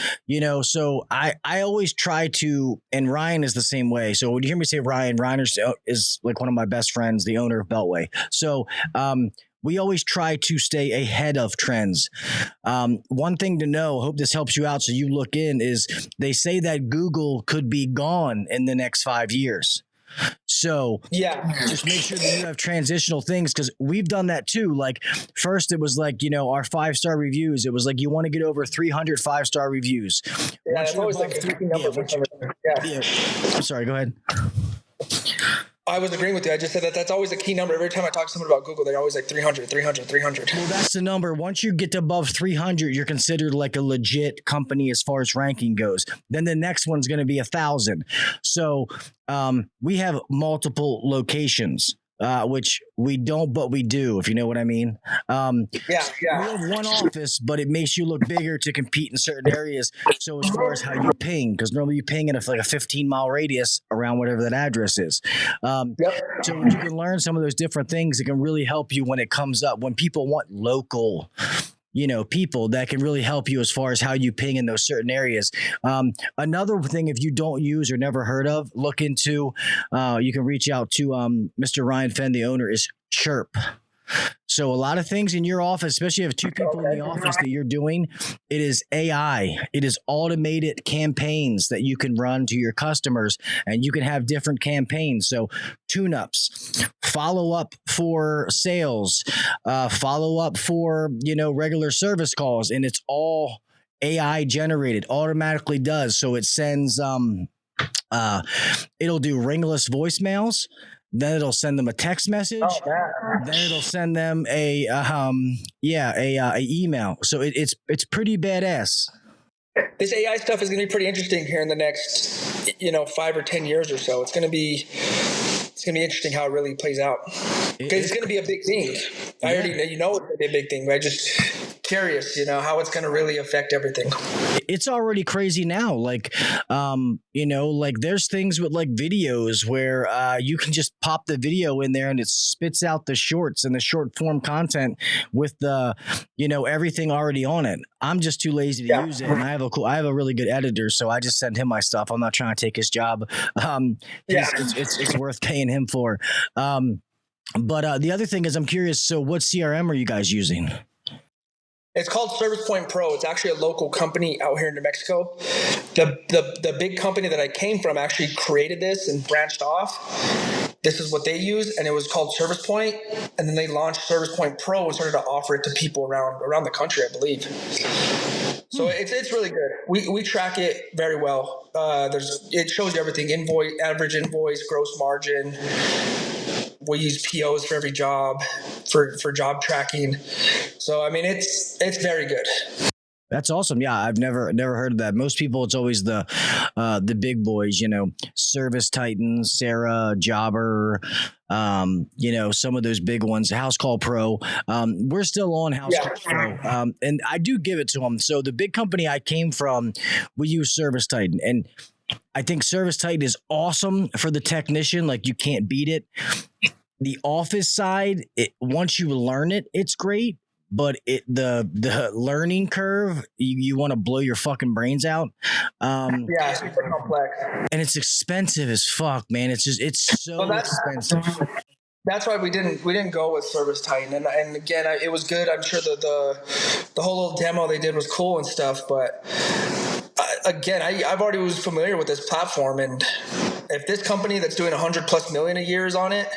so I always try to, and Ryan is the same way. So when you hear me say Ryan is like one of my best friends, the owner of Beltway. So we always try to stay ahead of trends. One thing to know, hope this helps you out so you look in, is they say that Google could be gone in the next 5 years. So just make sure that you have transitional things, because we've done that too. Like first it was like, our 5-star reviews. It was like, you want to get over 300 5-star reviews. Yeah, it's always like a number. I'm sorry, go ahead. I was agreeing with you. I just said that's always a key number. Every time I talk to someone about Google, they're always like 300. Well, that's the number. Once you get to above 300, you're considered like a legit company as far as ranking goes. Then the next one's going to be 1,000. So we have multiple locations. Which we don't, but we do, if you know what I mean. We have one office, but it makes you look bigger to compete in certain areas. So as far as how you ping, because normally you ping in a 15-mile radius around whatever that address is. So when you can learn some of those different things, it can really help you when it comes up, when people want local people that can really help you as far as how you ping in those certain areas. Another thing, if you don't use or never heard of, look into, you can reach out to Mr. Ryan Fenn, the owner, is Chirp. So a lot of things in your office, especially if you have two people in the office that you're doing, it is AI. It is automated campaigns that you can run to your customers, and you can have different campaigns. So tune-ups, follow up for sales, follow up for, regular service calls, and it's all AI generated, automatically does. So it sends, it'll do ringless voicemails. Then it'll send them a text message. Then it'll send them a email. So it's pretty badass. This AI stuff is going to be pretty interesting here in the next, 5 or 10 years or so. It's going to be interesting how it really plays out, because it's going to be a big thing. I already know it's going to be a big thing, but I'm just curious, how it's going to really affect everything. It's already crazy now. Like, there's things with like videos where you can just pop the video in there and it spits out the shorts and the short form content with the, everything already on it. I'm just too lazy to use it. And I have a really good editor, so I just send him my stuff. I'm not trying to take his job. It's worth paying him for. But the other thing is, I'm curious. So what CRM are you guys using? It's called Service Point Pro. It's actually a local company out here in New Mexico. The big company that I came from actually created this and branched off. This is what they use, and it was called Service Point. And then they launched Service Point Pro and started to offer it to people around the country, I believe. So it's really good. We track it very well. It shows you everything: average invoice, gross margin. We use POs for every job, for job tracking. So, I mean, it's very good. That's awesome. Yeah, I've never heard of that. Most people, it's always the big boys, Service Titan, Sarah, Jobber, some of those big ones, House Call Pro. We're still on House Call Pro. And I do give it to them. So the big company I came from, we use Service Titan. And I think Service Titan is awesome for the technician. Like, you can't beat it. The office side, once you learn it, it's great. But the learning curve, you want to blow your fucking brains out. It's super complex. And it's expensive as fuck, man. It's so expensive. That's why we didn't go with Service Titan. And again, it was good. I'm sure the whole little demo they did was cool and stuff. But again, I've already was familiar with this platform, and if this company that's doing $100+ million a year is on it,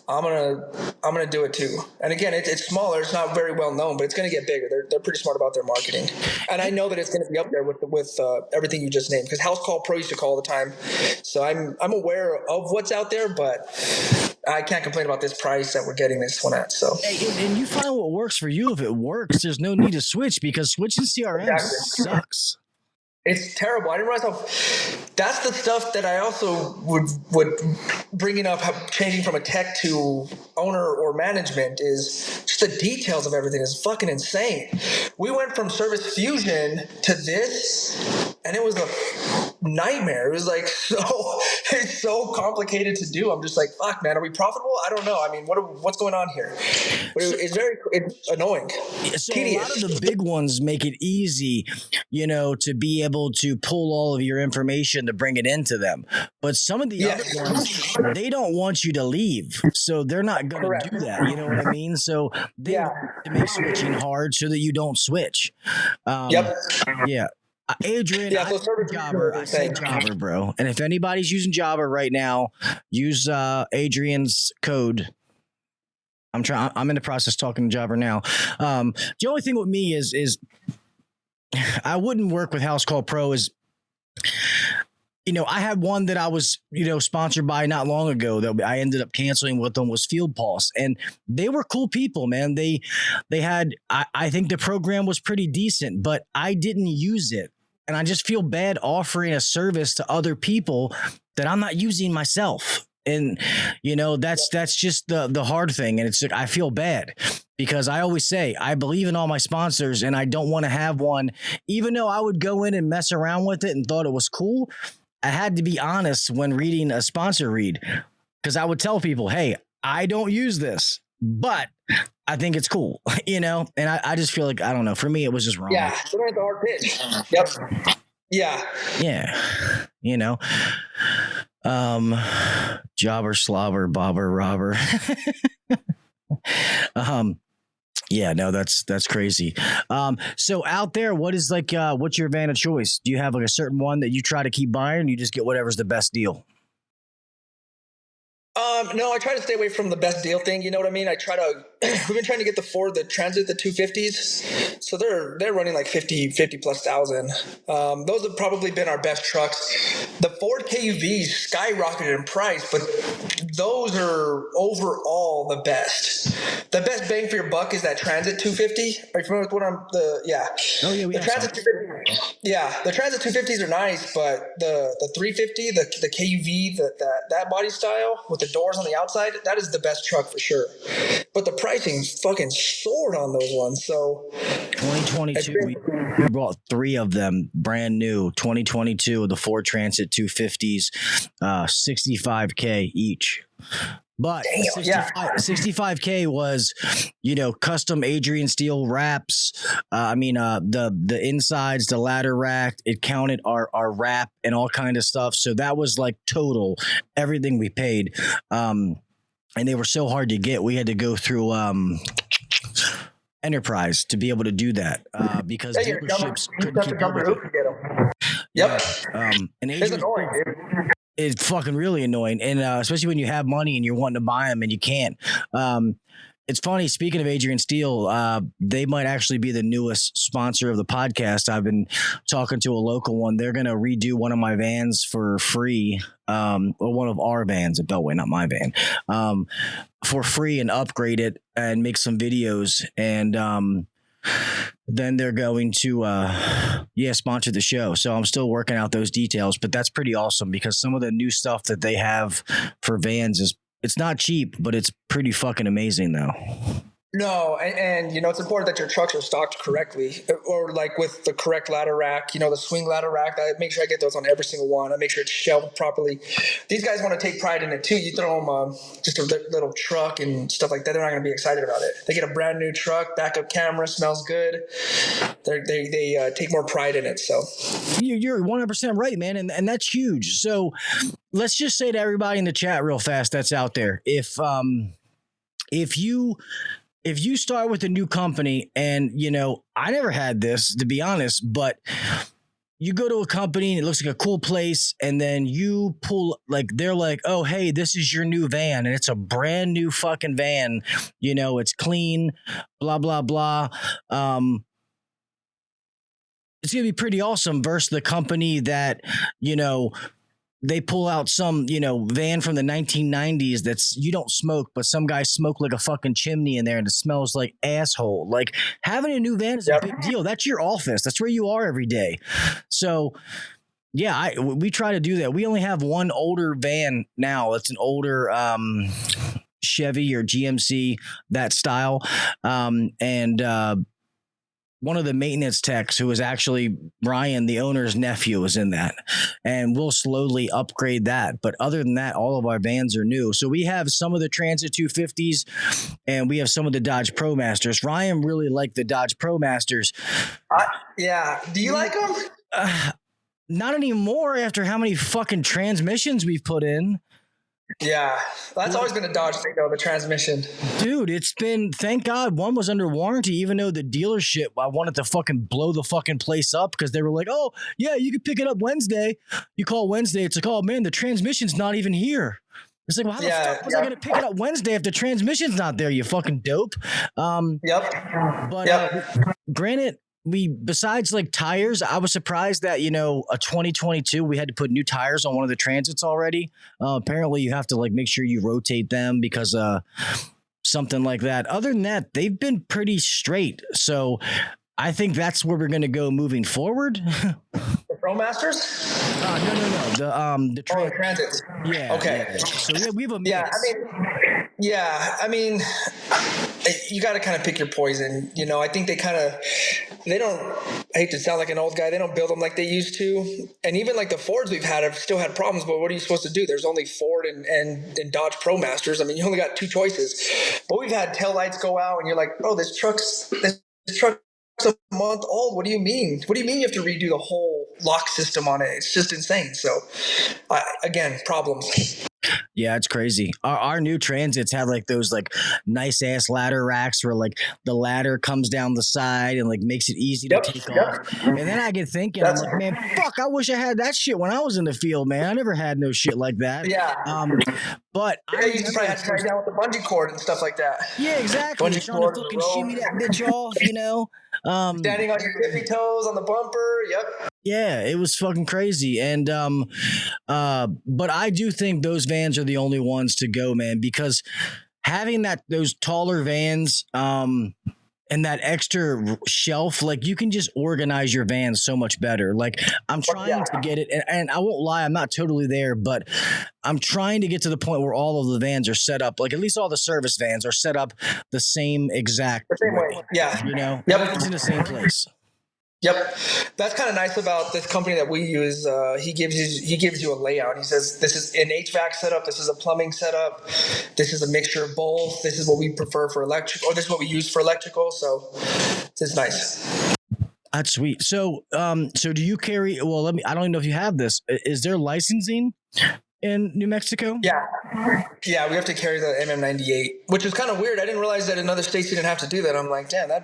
I'm gonna do it too. And again, it's smaller, it's not very well known, but it's gonna get bigger. They're pretty smart about their marketing, and I know that it's gonna be up there with everything you just named, because House Call Pro used to call all the time. So I'm aware of what's out there, but I can't complain about this price that we're getting this one at. So, and you find what works for you. If it works, there's no need to switch, because switching CRM sucks. It's terrible. I didn't realize how. That's the stuff that I also would bringing up. Changing from a tech to owner or management is just the details of everything is fucking insane. We went from Service Fusion to this, and it was a nightmare. It was like it's so complicated to do. I'm just like, fuck, man. Are we profitable? I don't know. I mean, what's going on here? But it's annoying. So tedious. A lot of the big ones make it easy, to be able to pull all of your information to bring it into them. But some of the other ones, they don't want you to leave, so they're not going to do that. You know what I mean? So they want to make switching hard so that you don't switch. Yeah. Adrian, I say Jobber, bro. And if anybody's using Jobber right now, use Adrian's code. I'm in the process talking to Jobber now. The only thing with me is I wouldn't work with House Call Pro. I had one that I was, sponsored by not long ago that I ended up canceling with them, was Field Pulse. And they were cool people, man. They had, I think the program was pretty decent, but I didn't use it. And I just feel bad offering a service to other people that I'm not using myself. And, that's just the hard thing. And it's like, I feel bad because I always say I believe in all my sponsors, and I don't want to have one, even though I would go in and mess around with it and thought it was cool. I had to be honest when reading a sponsor read, because I would tell people, hey, I don't use this, but I think it's cool, and I just feel like, I don't know, for me, it was just wrong. Yeah. Sometimes the hard pitch. Yep. Yeah. Yeah. Jobber, slobber, bobber, robber. Yeah, no, that's crazy. So out there, what is like, what's your van of choice? Do you have like a certain one that you try to keep buying, or you just get whatever's the best deal? No, I try to stay away from the best deal thing. You know what I mean? We've been trying to get the Transit, the 250s. So they're running like 50 plus thousand. Those have probably been our best trucks. The Ford KUVs skyrocketed in price, but those are overall the best. The best bang for your buck is that Transit 250. Are you familiar with what yeah. Oh yeah, the Transit 250. Yeah, the Transit 250s are nice, but the 350, the KUV, that body style with the doors on the outside, that is the best truck for sure. But the pricing fucking soared on those ones. So 2022, we brought 3 of them brand new. 2022, the Ford Transit 250s, $65K each. But 65K was, custom Adrian steel wraps. The insides, the ladder rack, it counted our wrap and all kind of stuff. So that was like total everything we paid. And they were so hard to get. We had to go through Enterprise to be able to do that because dealerships couldn't keep up with it. Yep. And it's annoying, dude. It's fucking really annoying. And especially when you have money and you're wanting to buy them and you can't. It's funny, speaking of Adrian Steel, they might actually be the newest sponsor of the podcast. I've been talking to a local one. They're going to redo one of my vans for free, or one of our vans at Beltway, not my van, for free, and upgrade it and make some videos. And then they're going to, sponsor the show. So I'm still working out those details, but that's pretty awesome because some of the new stuff that they have for vans it's not cheap, but it's pretty fucking amazing though. No, and it's important that your trucks are stocked correctly, or like with the correct ladder rack, the swing ladder rack. I make sure I get those on every single one. I make sure it's shelved properly. These guys want to take pride in it too. You throw them just a little truck and stuff like that, they're not going to be excited about it. They get a brand new truck, backup camera, smells good. They take more pride in it. So you're 100% right, man, and that's huge. So let's just say to everybody in the chat real fast that's out there, if you start with a new company and, I never had this, to be honest, but you go to a company and it looks like a cool place, and then you pull, they're like, oh, hey, this is your new van, and it's a brand new fucking van. It's clean, blah, blah, blah. It's going to be pretty awesome versus the company that, they pull out some, van from the 1990s that's, you don't smoke, but some guys smoke like a fucking chimney in there and it smells like asshole. Like, having a new van is a big deal. That's your office. That's where you are every day. So yeah, we try to do that. We only have one older van now. It's an older Chevy or GMC, that style. One of the maintenance techs, who was actually Ryan, the owner's nephew, was in that, and we'll slowly upgrade that. But other than that, all of our vans are new. So we have some of the Transit 250s and we have some of the Dodge ProMasters. Ryan really liked the Dodge ProMasters. Yeah. Do you like them? Not anymore after how many fucking transmissions we've put in. Yeah, that's always been a Dodge thing, though, the transmission. Dude, it's been, thank God, one was under warranty, even though the dealership, I wanted to fucking blow the fucking place up because they were like, oh, yeah, you can pick it up Wednesday. You call Wednesday, it's like, oh, man, the transmission's not even here. It's like, well, how the fuck was I going to pick it up Wednesday if the transmission's not there, you fucking dope? Granted, besides like tires, I was surprised that, a 2022, we had to put new tires on one of the Transits already. Apparently you have to make sure you rotate them because something like that. Other than that, they've been pretty straight. So I think that's where we're going to go moving forward. The ProMasters? No. The Transits. Yeah. Okay. Yeah. So we have a mix. I mean, you got to kind of pick your poison. I think they don't, I hate to sound like an old guy, they don't build them like they used to. And even like the Fords we've had have still had problems, but what are you supposed to do? There's only Ford and Dodge ProMasters. I mean, you only got 2 choices. But we've had taillights go out and you're like, bro, this truck's a month old. What do you mean? What do you mean you have to redo the whole lock system on it? It's just insane. So, again, problems. Yeah, it's crazy. Our new transits have like those like nice ass ladder racks where like the ladder comes down the side and like makes it easy to take off. And then I get thinking, I'm like, man, fuck, I wish I had that shit when I was in the field, man. I never had no shit like that. Yeah. But I used to probably have to tie down with the bungee cord and stuff like that. Yeah, exactly. Bungee Trying to fucking shimmy that bitch off, you know. Standing on your tippy toes on the bumper. Yep. Yeah, it was fucking crazy. And but I do think those vans are the only ones to go, man, because having those taller vans and that extra shelf, like you can just organize your van so much better. Like I'm trying to get it, and I won't lie, I'm not totally there, but I'm trying to get to the point where all of the vans are set up, like at least all the service vans are set up the same exact way. Yeah. You know, yep. Everything's in the same place. Yep, that's kind of nice about this company that we use. He gives you a layout. He says this is an HVAC setup, this is a plumbing setup, this is a mixture of both. This is what we prefer for electric, or this is what we use for electrical. So it's nice. That's sweet. So, so do you carry? Well, I don't even know if you have this. Is there licensing in New Mexico? Yeah, we have to carry the MM98, which is kind of weird. I didn't realize that in other states you didn't have to do that. I'm like, damn, that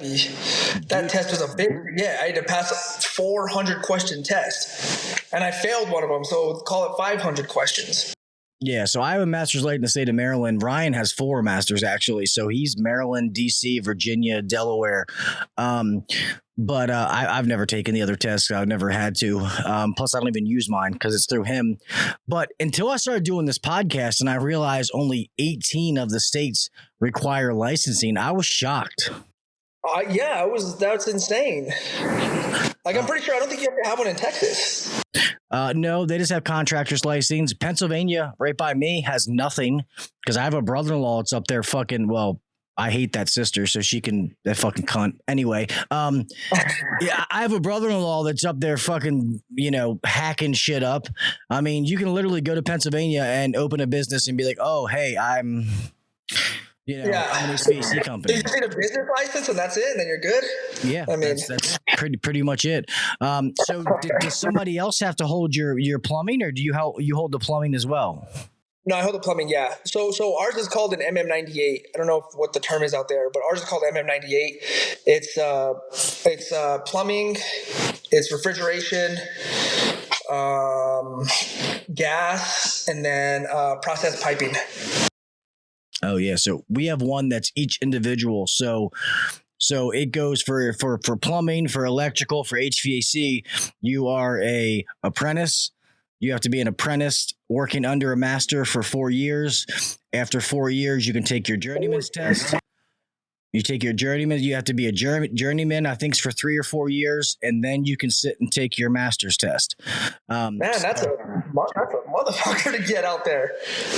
test was a big. Yeah, I had to pass a 400 question test, and I failed one of them. So call it 500 questions. Yeah, so I have a master's light in the state of Maryland. Ryan has 4 masters actually. So he's Maryland, DC, Virginia, Delaware. But I've never taken the other tests. I've never had to. Plus, I don't even use mine because it's through him. But until I started doing this podcast and I realized only 18 of the states require licensing, I was shocked. Yeah, that's insane. Like, I'm pretty sure I don't think you have to have one in Texas. No, they just have contractor's license. Pennsylvania, right by me, has nothing because I have a brother-in-law that's up there fucking, well, I hate that sister, so she can, that fucking cunt. Anyway, yeah, I have a brother-in-law that's up there fucking, hacking shit up. I mean, you can literally go to Pennsylvania and open a business and be like, oh, hey, I'm an HVAC company. You just need a business license and that's it, and then you're good? Yeah, I mean, that's pretty much it. So does somebody else have to hold your plumbing, or do you hold the plumbing as well? No, I hold the plumbing, yeah. So ours is called an MM98. I don't know what the term is out there, but ours is called MM98. It's plumbing, it's refrigeration, gas, and then process piping. Oh yeah, so we have one that's each individual. So it goes for plumbing, for electrical, for HVAC. You are a apprentice. You have to be an apprentice working under a master for 4 years. After 4 years, you can take your journeyman's test. You take your journeyman. You have to be a journeyman, I think it's for 3 or 4 years, and then you can sit and take your master's test. Man, that's a motherfucker to get out there.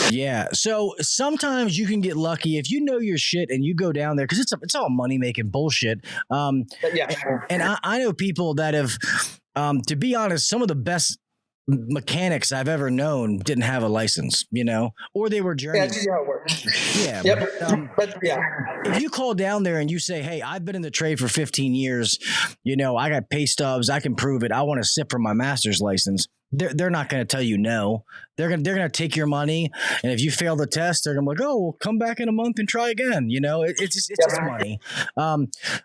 Yeah. So sometimes you can get lucky if you know your shit and you go down there because it's all money making bullshit. Yeah. And I know people that have, to be honest, some of the best mechanics I've ever known didn't have a license, or they were journeymen. Yeah, that's how it works. Yeah. Yep. But yeah. If you call down there and you say, hey, I've been in the trade for 15 years, I got pay stubs, I can prove it, I want to sit for my master's license, they're not going to tell you no. They're going to take your money, and if you fail the test, they're going to be like, oh, well, come back in a month and try again. It's just money.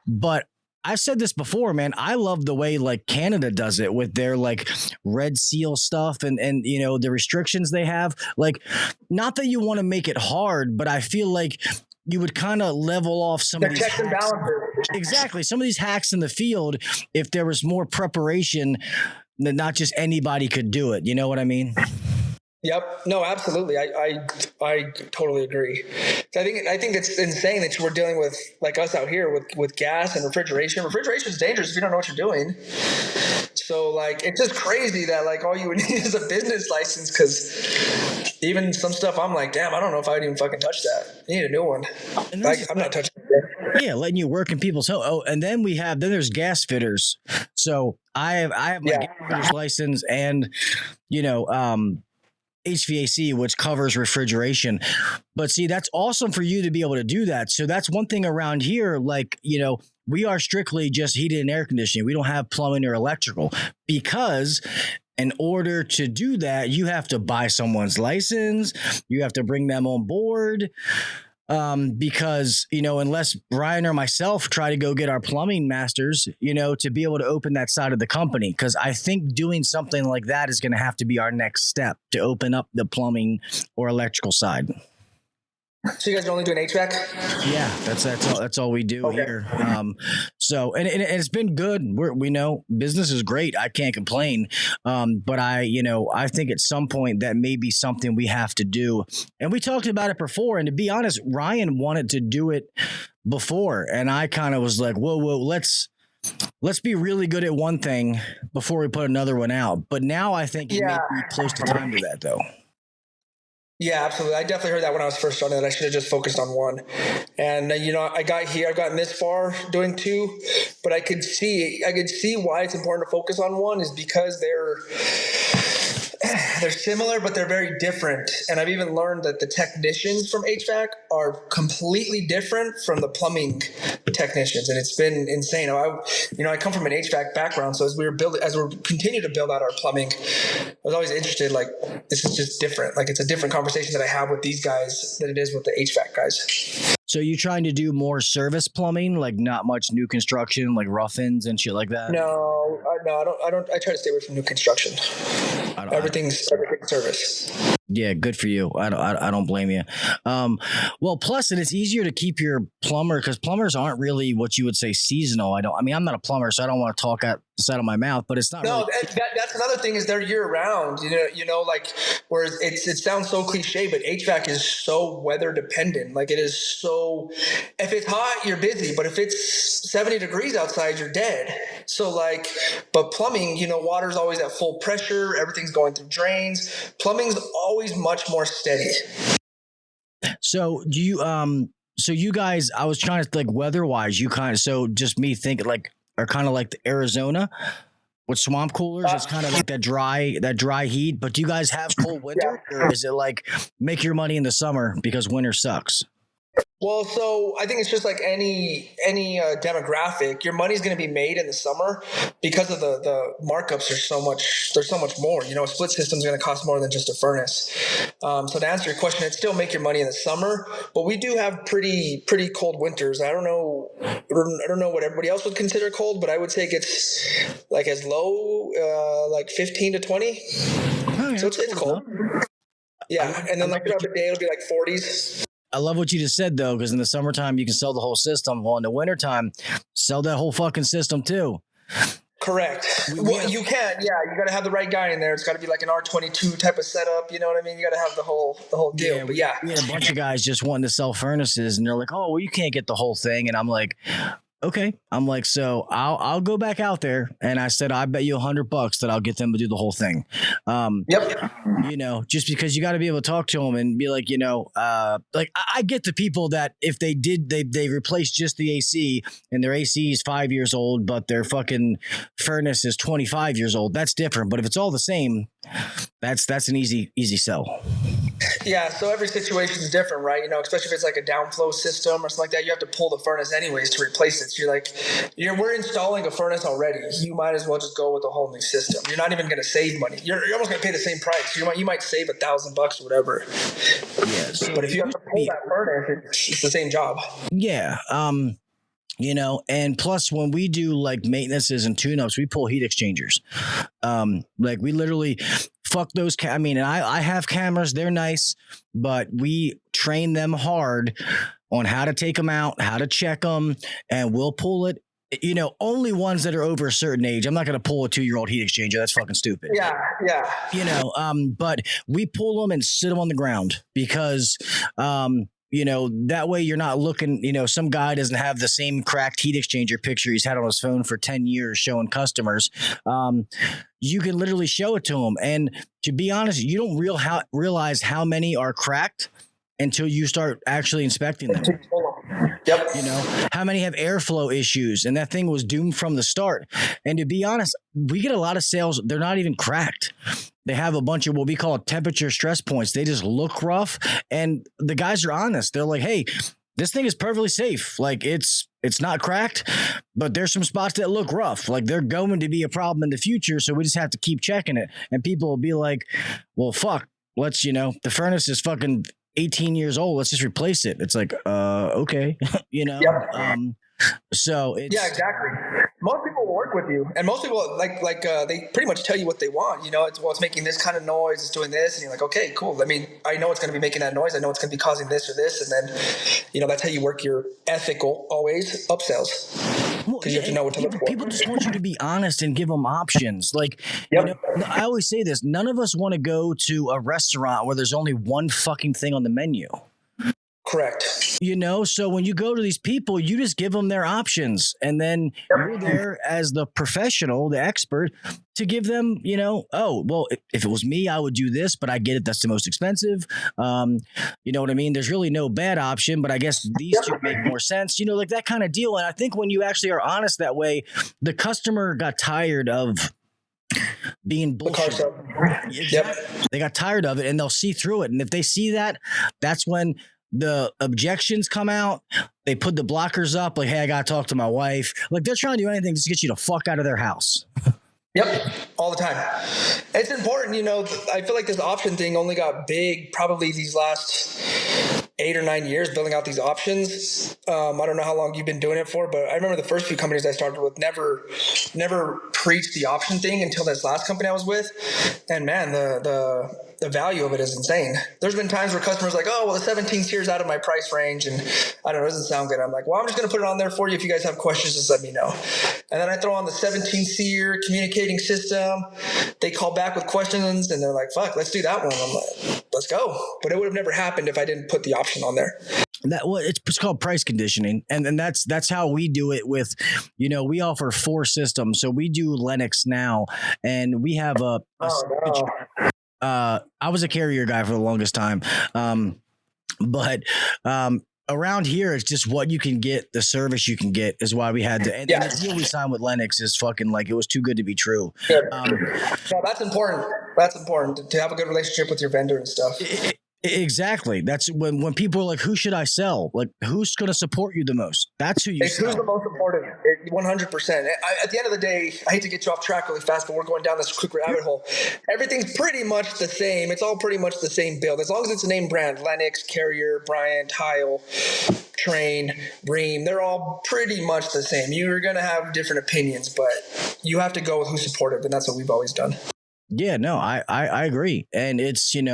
But I've said this before, man. I love the way like Canada does it with their like Red Seal stuff and the restrictions they have. Like, not that you want to make it hard, but I feel like you would kind of level off some of these checks and balances. Exactly. Some of these hacks in the field, if there was more preparation, that not just anybody could do it. You know what I mean? Yep. No, absolutely. I totally agree. So I think it's insane that we're dealing with, like us out here, with gas and refrigeration. Refrigeration is dangerous if you don't know what you're doing. So like, it's just crazy that like all you would need is a business license, because even some stuff I'm like, damn, I don't know if I would even fucking touch that. You need a new one. I'm not touching it. Yeah, letting you work in people's home. Oh, and then there's gas fitters. So I have my gas fitter's license and HVAC, which covers refrigeration. But see, that's awesome for you to be able to do that. So that's one thing around here. Like, we are strictly just heated and air conditioning. We don't have plumbing or electrical because in order to do that, you have to buy someone's license. You have to bring them on board. Because, unless Ryan or myself try to go get our plumbing masters, to be able to open that side of the company. Because I think doing something like that is going to have to be our next step to open up the plumbing or electrical side. So you guys are only doing HVAC? Yeah, that's all we do here. So it's been good. We know business is great. I can't complain. But I think at some point that may be something we have to do. And we talked about it before. And to be honest, Ryan wanted to do it before, and I kind of was like, whoa, let's be really good at one thing before we put another one out. But now I think it may be close to time to that, though. Yeah, absolutely. I definitely heard that when I was first starting that I should have just focused on one. And, I've gotten this far doing two, but I could see why it's important to focus on one is because they're similar, but they're very different. And I've even learned that the technicians from HVAC are completely different from the plumbing technicians. And it's been insane. I come from an HVAC background. So as we continue to build out our plumbing, I was always interested, like, this is just different. Like, it's a different conversation that I have with these guys than it is with the HVAC guys. So you trying to do more service plumbing, like not much new construction, like rough-ins and shit like that? No, I don't. I try to stay away from new construction. Everything's service. Yeah, good for you. I don't blame you. Well, plus, and it's easier to keep your plumber because plumbers aren't really what you would say seasonal. I'm not a plumber, so I don't want to talk out the side of my mouth. But it's not. No, really- that's another thing is they're year round. Like whereas it sounds so cliche, but HVAC is so weather dependent. Like it is so. If it's hot, you're busy, but if it's 70 degrees outside, you're dead. So but plumbing, water's always at full pressure. Everything's going through drains. Plumbing's always much more steady. So do you so you guys, I was trying to weather wise, just me thinking are kind of like the Arizona with swamp coolers. It's kind of like that dry heat. But do you guys have cold winter, or is it like make your money in the summer because winter sucks? Well, so I think it's just like any demographic. Your money's going to be made in the summer because of the markups are so much more. A split system is going to cost more than just a furnace. So to answer your question, it'd still make your money in the summer, but we do have pretty cold winters. I don't know what everybody else would consider cold, but I would say it gets like as low like 15 to 20. So it's cold. Yeah, and then throughout the day it'll be like 40s. I love what you just said, though, because in the summertime, you can sell the whole system. Well, in the wintertime, sell that whole fucking system, too. Correct. You can. Yeah, you got to have the right guy in there. It's got to be like an R22 type of setup. You know what I mean? You got to have the whole deal. Yeah, but yeah. We had a bunch of guys just wanting to sell furnaces, and they're like, oh, well, you can't get the whole thing. And I'm like, okay. I'm like, so I'll go back out there. And I said, I bet you $100 that I'll get them to do the whole thing. Yep. Just because you got to be able to talk to them and be like, I get the people that if they did, they replaced just the AC and their AC is 5 years old, but their fucking furnace is 25 years old. That's different. But if it's all the same, that's an easy sell. Yeah, so every situation is different, right? Especially if it's like a downflow system or something like that, you have to pull the furnace anyways to replace it. So we're installing a furnace already. You might as well just go with a whole new system. You're not even going to save money. You're almost going to pay the same price. You might save $1,000 or whatever. Yeah. So but if you have to pull that furnace, it's the same job. Yeah. And plus when we do like maintenances and tune-ups, we pull heat exchangers. We literally fuck those. And I have cameras. They're nice, but we train them hard on how to take them out, how to check them, and we'll pull it. Only ones that are over a certain age. I'm not going to pull a 2-year-old heat exchanger. That's fucking stupid. Yeah. But we pull them and sit them on the ground because, that way you're not looking, some guy doesn't have the same cracked heat exchanger picture he's had on his phone for 10 years showing customers. You can literally show it to them. And to be honest, you don't realize how many are cracked until you start actually inspecting them. Yep. How many have airflow issues? And that thing was doomed from the start. And to be honest, we get a lot of sales. They're not even cracked. They have a bunch of what we call temperature stress points. They just look rough. And the guys are honest. They're like, hey, this thing is perfectly safe. Like it's It's not cracked, but there's some spots that look rough. Like they're going to be a problem in the future. So we just have to keep checking it. And people will be like, well, fuck, let's, the furnace is fucking 18 years old. Let's just replace it. It's like, okay, Yep. So it's, yeah, exactly. Most people will work with you, and most people they pretty much tell you what they want. It's making this kind of noise, it's doing this, and you're like, okay, cool. I mean, I know it's going to be making that noise. I know it's going to be causing this or this, and then that's how you work your ethical always upsells. Because you have to know what to look for. People just want you to be honest and give them options. Like, Yep. I always say this: none of us want to go to a restaurant where there's only one fucking thing on the menu. Correct. So when you go to these people, you just give them their options, and then you're there as the professional, the expert, to give them, oh, well, if it was me, I would do this, but I get it. That's the most expensive. You know what I mean? There's really no bad option, but I guess these two make more sense, like that kind of deal. And I think when you actually are honest that way, the customer got tired of being bullshit. Yep. They got tired of it, and they'll see through it. And if they see that, that's when the objections come out. They put the blockers up, like, hey, I got to talk to my wife. Like, they're trying to do anything just to get you to fuck out of their house. Yep, all the time. It's important, I feel like this option thing only got big probably these last 8 or 9 years, building out these options. I don't know how long you've been doing it for, but I remember the first few companies I started with never preached the option thing until this last company I was with. And man, the value of it is insane. There's been times where customers are like, oh, well, the 17 SEER is out of my price range, and I don't know, it doesn't sound good. I'm like, well, I'm just going to put it on there for you. If you guys have questions, just let me know. And then I throw on the 17 SEER communicating system. They call back with questions, and they're like, fuck, let's do that one. I'm like, let's go. But it would have never happened if I didn't put the option on there. It's called price conditioning, and that's how we do it. With we offer 4 systems, so we do Lennox now, and we have a I was a Carrier guy for the longest time, but around here it's just what you can get, the service you can get is why we had to. And the deal we signed with Lennox is fucking like it was too good to be true. So that's important. That's important to have a good relationship with your vendor and stuff. Exactly. That's when people are like, who should I sell? Like, who's going to support you the most? That's who you sell. Who's the most important? 100%. At the end of the day, I hate to get you off track really fast, but we're going down this quick rabbit hole. Everything's pretty much the same. It's all pretty much the same build. As long as it's a name brand, Lennox, Carrier, Bryant, Heil, Train, Bream, they're all pretty much the same. You're going to have different opinions, but you have to go with who's supportive, and that's what we've always done. Yeah, no, I agree. And it's, their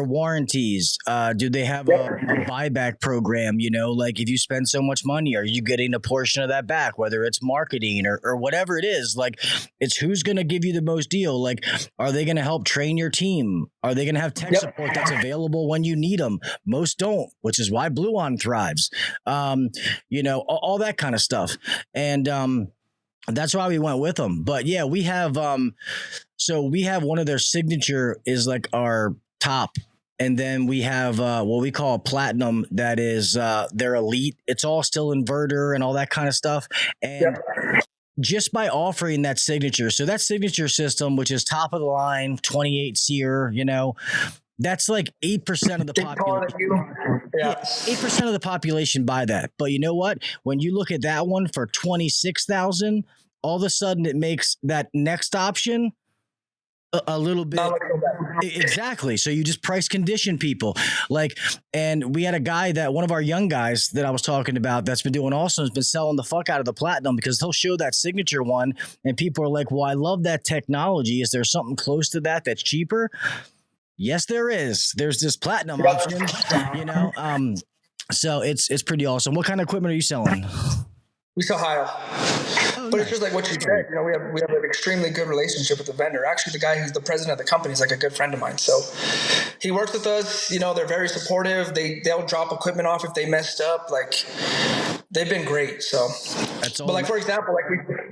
warranties. Do they have a buyback program? Like if you spend so much money, are you getting a portion of that back, whether it's marketing or whatever it is? Like it's who's going to give you the most deal? Like, are they going to help train your team? Are they going to have tech support that's available when you need them? Most don't, which is why Bluon thrives. All that kind of stuff. And, that's why we went with them. But yeah, we have we have one of their signature is like our top, and then we have what we call platinum, that is their elite. It's all still inverter and all that kind of stuff. And just by offering that signature, so that signature system, which is top of the line, 28 SEER, that's like 8% of the population. Yeah, 8% of the population buy that. But you know what? When you look at that one for $26,000, all of a sudden it makes that next option a little bit. Exactly. So you just price condition people. Like, and we had a guy one of our young guys that I was talking about that's been doing awesome, has been selling the fuck out of the platinum, because he'll show that signature one and people are like, well, I love that technology. Is there something close to that that's cheaper? Yes, there is. There's this platinum option, so it's pretty awesome. What kind of equipment are you selling? We sell Heil. But it's just like what you said. We have an extremely good relationship with the vendor. Actually, the guy who's the president of the company is like a good friend of mine. So he works with us. They're very supportive. They'll drop equipment off if they messed up. Like they've been great. So, but like for example, like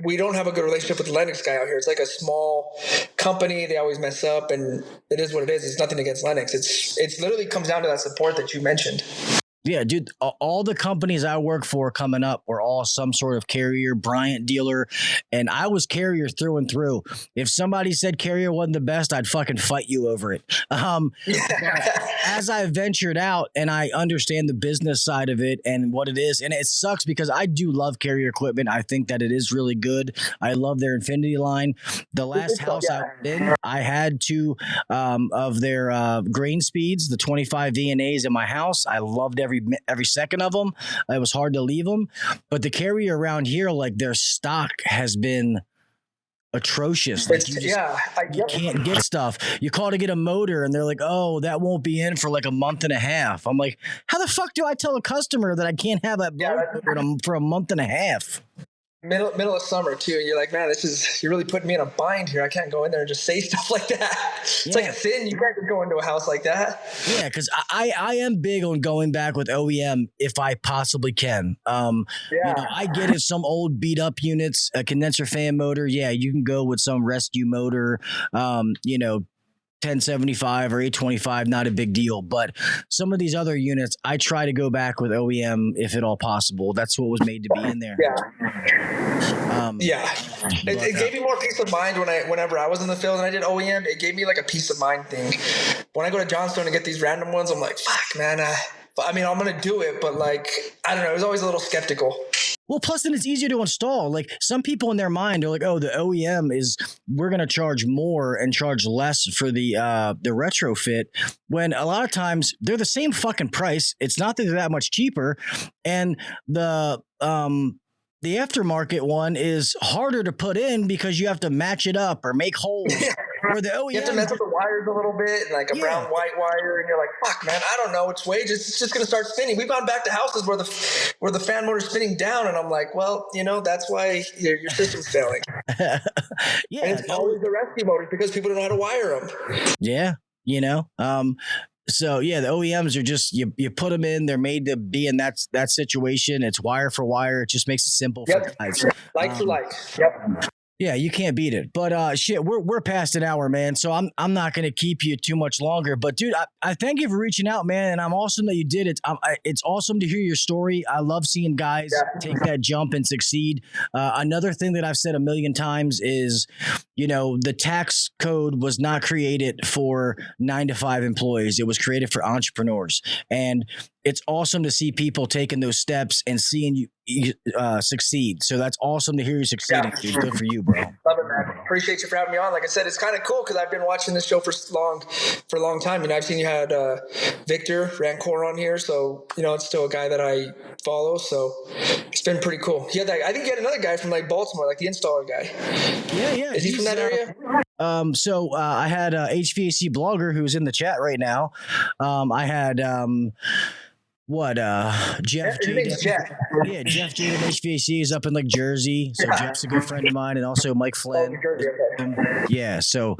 we don't have a good relationship with the Lennox guy out here. It's like a small company. They always mess up, and it is what it is. It's nothing against Lennox. It's literally comes down to that support that you mentioned. Yeah, dude, all the companies I work for coming up were all some sort of Carrier, Bryant dealer, and I was Carrier through and through. If somebody said Carrier wasn't the best, I'd fucking fight you over it. As I ventured out and I understand the business side of it and what it is, and it sucks because I do love Carrier equipment. I think that it is really good. I love their Infinity line. The last house I was in, I had two of their grain speeds, the 25 VNAs in my house. I loved every second of them. It was hard to leave them, but the Carrier around here, like their stock has been atrocious. Like you can't get stuff. You call to get a motor and they're like, oh, that won't be in for like a month and a half. I'm like, how the fuck do I tell a customer that I can't have that motor for a month and a half? Middle of summer too, and you're like, man, you're really putting me in a bind here. I can't go in there and just say stuff like that. It's like a sin. You can't just go into a house like that. Yeah, because I am big on going back with OEM if I possibly can. You know, I get it. Some old beat up units, a condenser fan motor. Yeah, you can go with some rescue motor. You know, 1075 or 825, not a big deal. But some of these other units, I try to go back with OEM if at all possible. That's what was made to be in there. It gave me more peace of mind whenever I was in the field and I did OEM. It gave me like a peace of mind thing. When I go to Johnstone and get these random ones, I'm like, fuck, man. I mean, I'm gonna do it, but like, I don't know. I was always a little skeptical. Well, plus then it's easier to install. Like some people in their mind are like, oh, the OEM is, we're going to charge more and charge less for the retrofit, when a lot of times they're the same fucking price. It's not that they're that much cheaper. And the aftermarket one is harder to put in because you have to match it up or make holes. Or the OEM, you have to mess up the wires a little bit, like a brown white wire, and you're like, "Fuck, man, I don't know which way. It's just gonna start spinning." We've gone back to houses where the fan motor's spinning down, and I'm like, "Well, you know, that's why your system's failing." And it's always the rescue motors because people don't know how to wire them. Yeah, you know. So yeah, the OEMs are just you put them in. They're made to be in that situation. It's wire for wire. It just makes it simple for guys. Like for like. Yep. Yeah, you can't beat it. But shit, we're past an hour, man. So I'm not gonna keep you too much longer. But dude, I thank you for reaching out, man. And I'm awesome that you did it. It's awesome to hear your story. I love seeing guys take that jump and succeed. Another thing that I've said a million times is, you know, the tax code was not created for 9-to-5 employees. It was created for entrepreneurs. And it's awesome to see people taking those steps and seeing you succeed. So that's awesome to hear you succeeding. Dude. Good for you, bro. Love it, man. Appreciate you for having me on. Like I said, it's kind of cool because I've been watching this show for a long time. You know, I've seen you had Victor Rancor on here, so you know it's still a guy that I follow. So it's been pretty cool. I think you had another guy from like Baltimore, like the installer guy. Yeah. Is he from that area? So I had a HVAC blogger who's in the chat right now. I had Jeff J. Yeah, Jeff J. HVAC is up in like Jersey. So Jeff's a good friend of mine, and also Mike Flynn. Yeah, so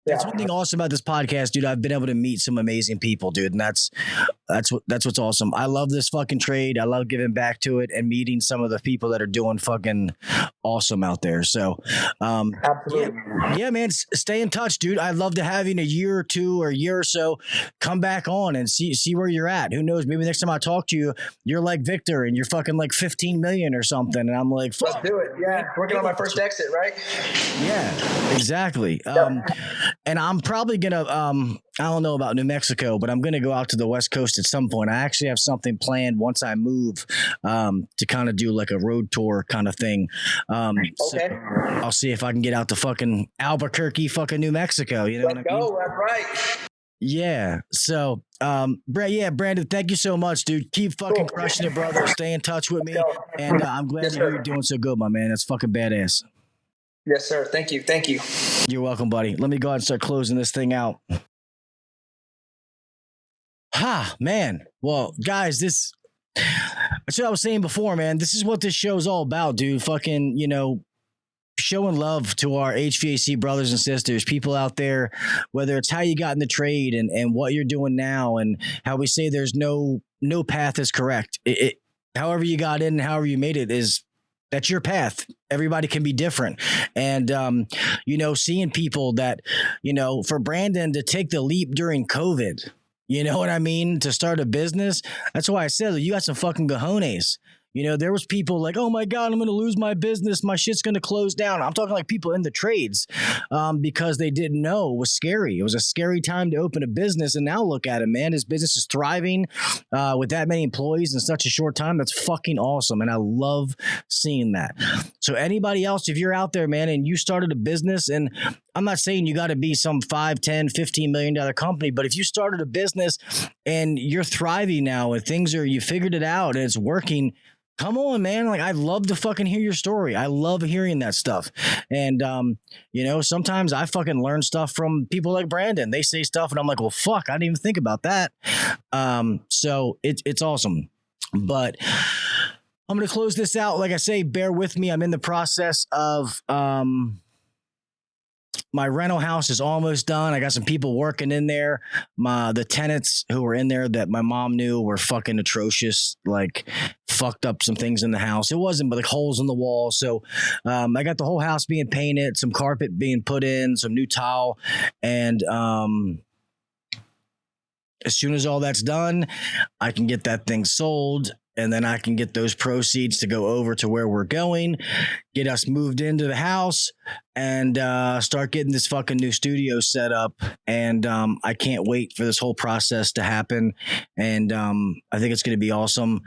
that's one thing awesome about this podcast, dude. I've been able to meet some amazing people, dude, and that's what's awesome. I love this fucking trade. I love giving back to it and meeting some of the people that are doing fucking awesome out there. So, yeah, man, stay in touch, dude. I'd love to have you in a year or two or a year or so. Come back on and see where you're at. Who knows? Maybe next time I talk to you, you're like Victor and you're fucking like 15 million or something, and I'm like, let's do it. Yeah, working on my first exit, right? Yeah, exactly. And I'm probably gonna I don't know about New Mexico, but I'm gonna go out to the West Coast at some point. I actually have something planned once I move to kind of do like a road tour kind of thing. So I'll see if I can get out to fucking Albuquerque, fucking New Mexico. You know what I mean? That's right. Yeah. So, Brandon, thank you so much, dude. Keep fucking crushing it, brother. Stay in touch with me, and I'm glad to hear you're doing so good, my man. That's fucking badass. Yes, sir. Thank you. You're welcome, buddy. Let me go ahead and start closing this thing out. Man. Well, guys, that's what I was saying before, man. This is what this show's all about, dude. Fucking, you know, showing love to our HVAC brothers and sisters, people out there, whether it's how you got in the trade and what you're doing now, and how we say there's no path is correct. However you got in and however you made it that's your path. Everybody can be different. And, you know, seeing people that, you know, for Brandon to take the leap during COVID, You know what I mean? To start a business. That's why I said, you got some fucking cojones. You know, there was people like, oh my God, I'm going to lose my business. My shit's going to close down. I'm talking like people in the trades because they didn't know. It was scary. It was a scary time to open a business. And now look at it, man. His business is thriving with that many employees in such a short time. That's fucking awesome. And I love seeing that. So anybody else, if you're out there, man, and you started a business, and I'm not saying you got to be some $5, $10, $15 million company, but if you started a business and you're thriving now and you figured it out and it's working, come on, man. Like, I'd love to fucking hear your story. I love hearing that stuff. And, you know, sometimes I fucking learn stuff from people like Brandon. They say stuff and I'm like, well, fuck, I didn't even think about that. So it's awesome. But I'm going to close this out. Like I say, bear with me. I'm in the process of, my rental house is almost done. I got some people working in there. The tenants who were in there that my mom knew were fucking atrocious, like fucked up some things in the house. It wasn't, but like holes in the wall. So I got the whole house being painted, some carpet being put in, some new tile. And as soon as all that's done, I can get that thing sold. And then I can get those proceeds to go over to where we're going, get us moved into the house, and start getting this fucking new studio set up. And I can't wait for this whole process to happen. And I think it's going to be awesome.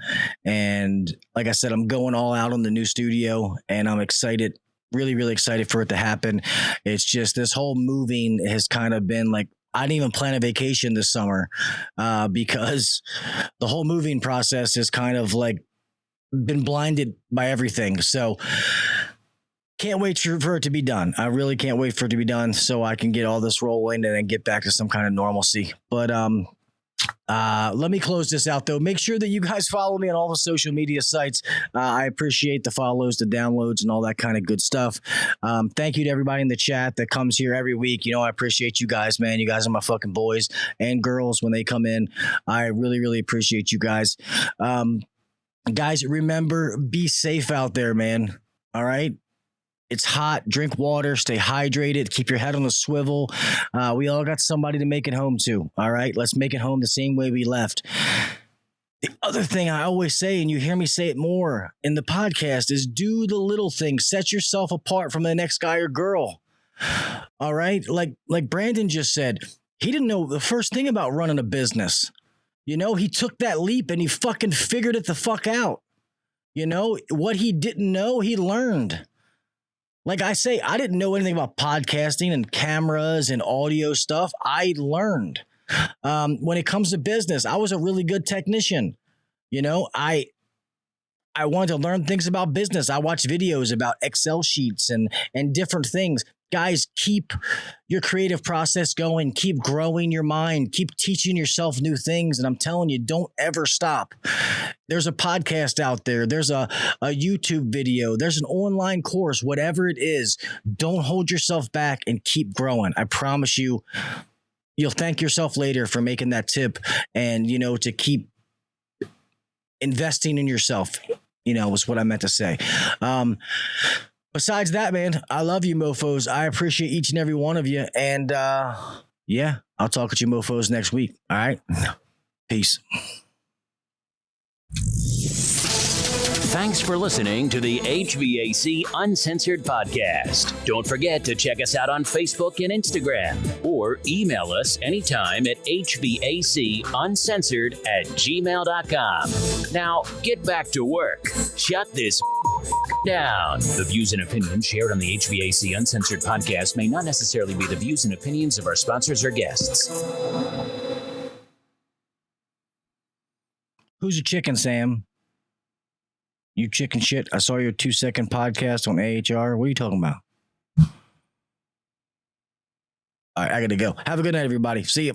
And like I said, I'm going all out on the new studio, and I'm excited, really, really excited for it to happen. It's just this whole moving has kind of been like, I didn't even plan a vacation this summer because the whole moving process is kind of like been blinded by everything. So can't wait for it to be done. I really can't wait for it to be done so I can get all this rolling and then get back to some kind of normalcy. But let me close this out, though. Make sure that you guys follow me on all the social media sites. I appreciate the follows, the downloads, and all that kind of good stuff. Thank you to everybody in the chat that comes here every week. You know, I appreciate you guys, man. You guys are my fucking boys and girls when they come in. I really, really appreciate you guys. Guys, remember, be safe out there, man. All right? It's hot. Drink water. Stay hydrated. Keep your head on a swivel. We all got somebody to make it home to. All right. Let's make it home the same way we left. The other thing I always say, and you hear me say it more in the podcast, is do the little things. Set yourself apart from the next guy or girl. All right. Like Brandon just said, he didn't know the first thing about running a business. You know, he took that leap and he fucking figured it the fuck out. You know, what he didn't know, he learned. Like I say, I didn't know anything about podcasting and cameras and audio stuff. I learned. When it comes to business, I was a really good technician. You know, I wanted to learn things about business. I watched videos about Excel sheets and different things. Guys, keep your creative process going. Keep growing your mind. Keep teaching yourself new things. And I'm telling you, don't ever stop. There's a podcast out there. There's a YouTube video. There's an online course, whatever it is. Don't hold yourself back and keep growing. I promise you, you'll thank yourself later for making that tip and, you know, to keep investing in yourself, you know, was what I meant to say. Besides that, man, I love you mofos. I appreciate each and every one of you. And yeah, I'll talk with you mofos next week. All right. Peace. Thanks for listening to the HVAC Uncensored Podcast. Don't forget to check us out on Facebook and Instagram or email us anytime at hvacuncensored@gmail.com. Now, get back to work. Shut this down. The views and opinions shared on the HVAC Uncensored Podcast may not necessarily be the views and opinions of our sponsors or guests. Who's a chicken, Sam? You chicken shit. I saw your 2-second podcast on AHR. What are you talking about? All right, I got to go. Have a good night, everybody. See you.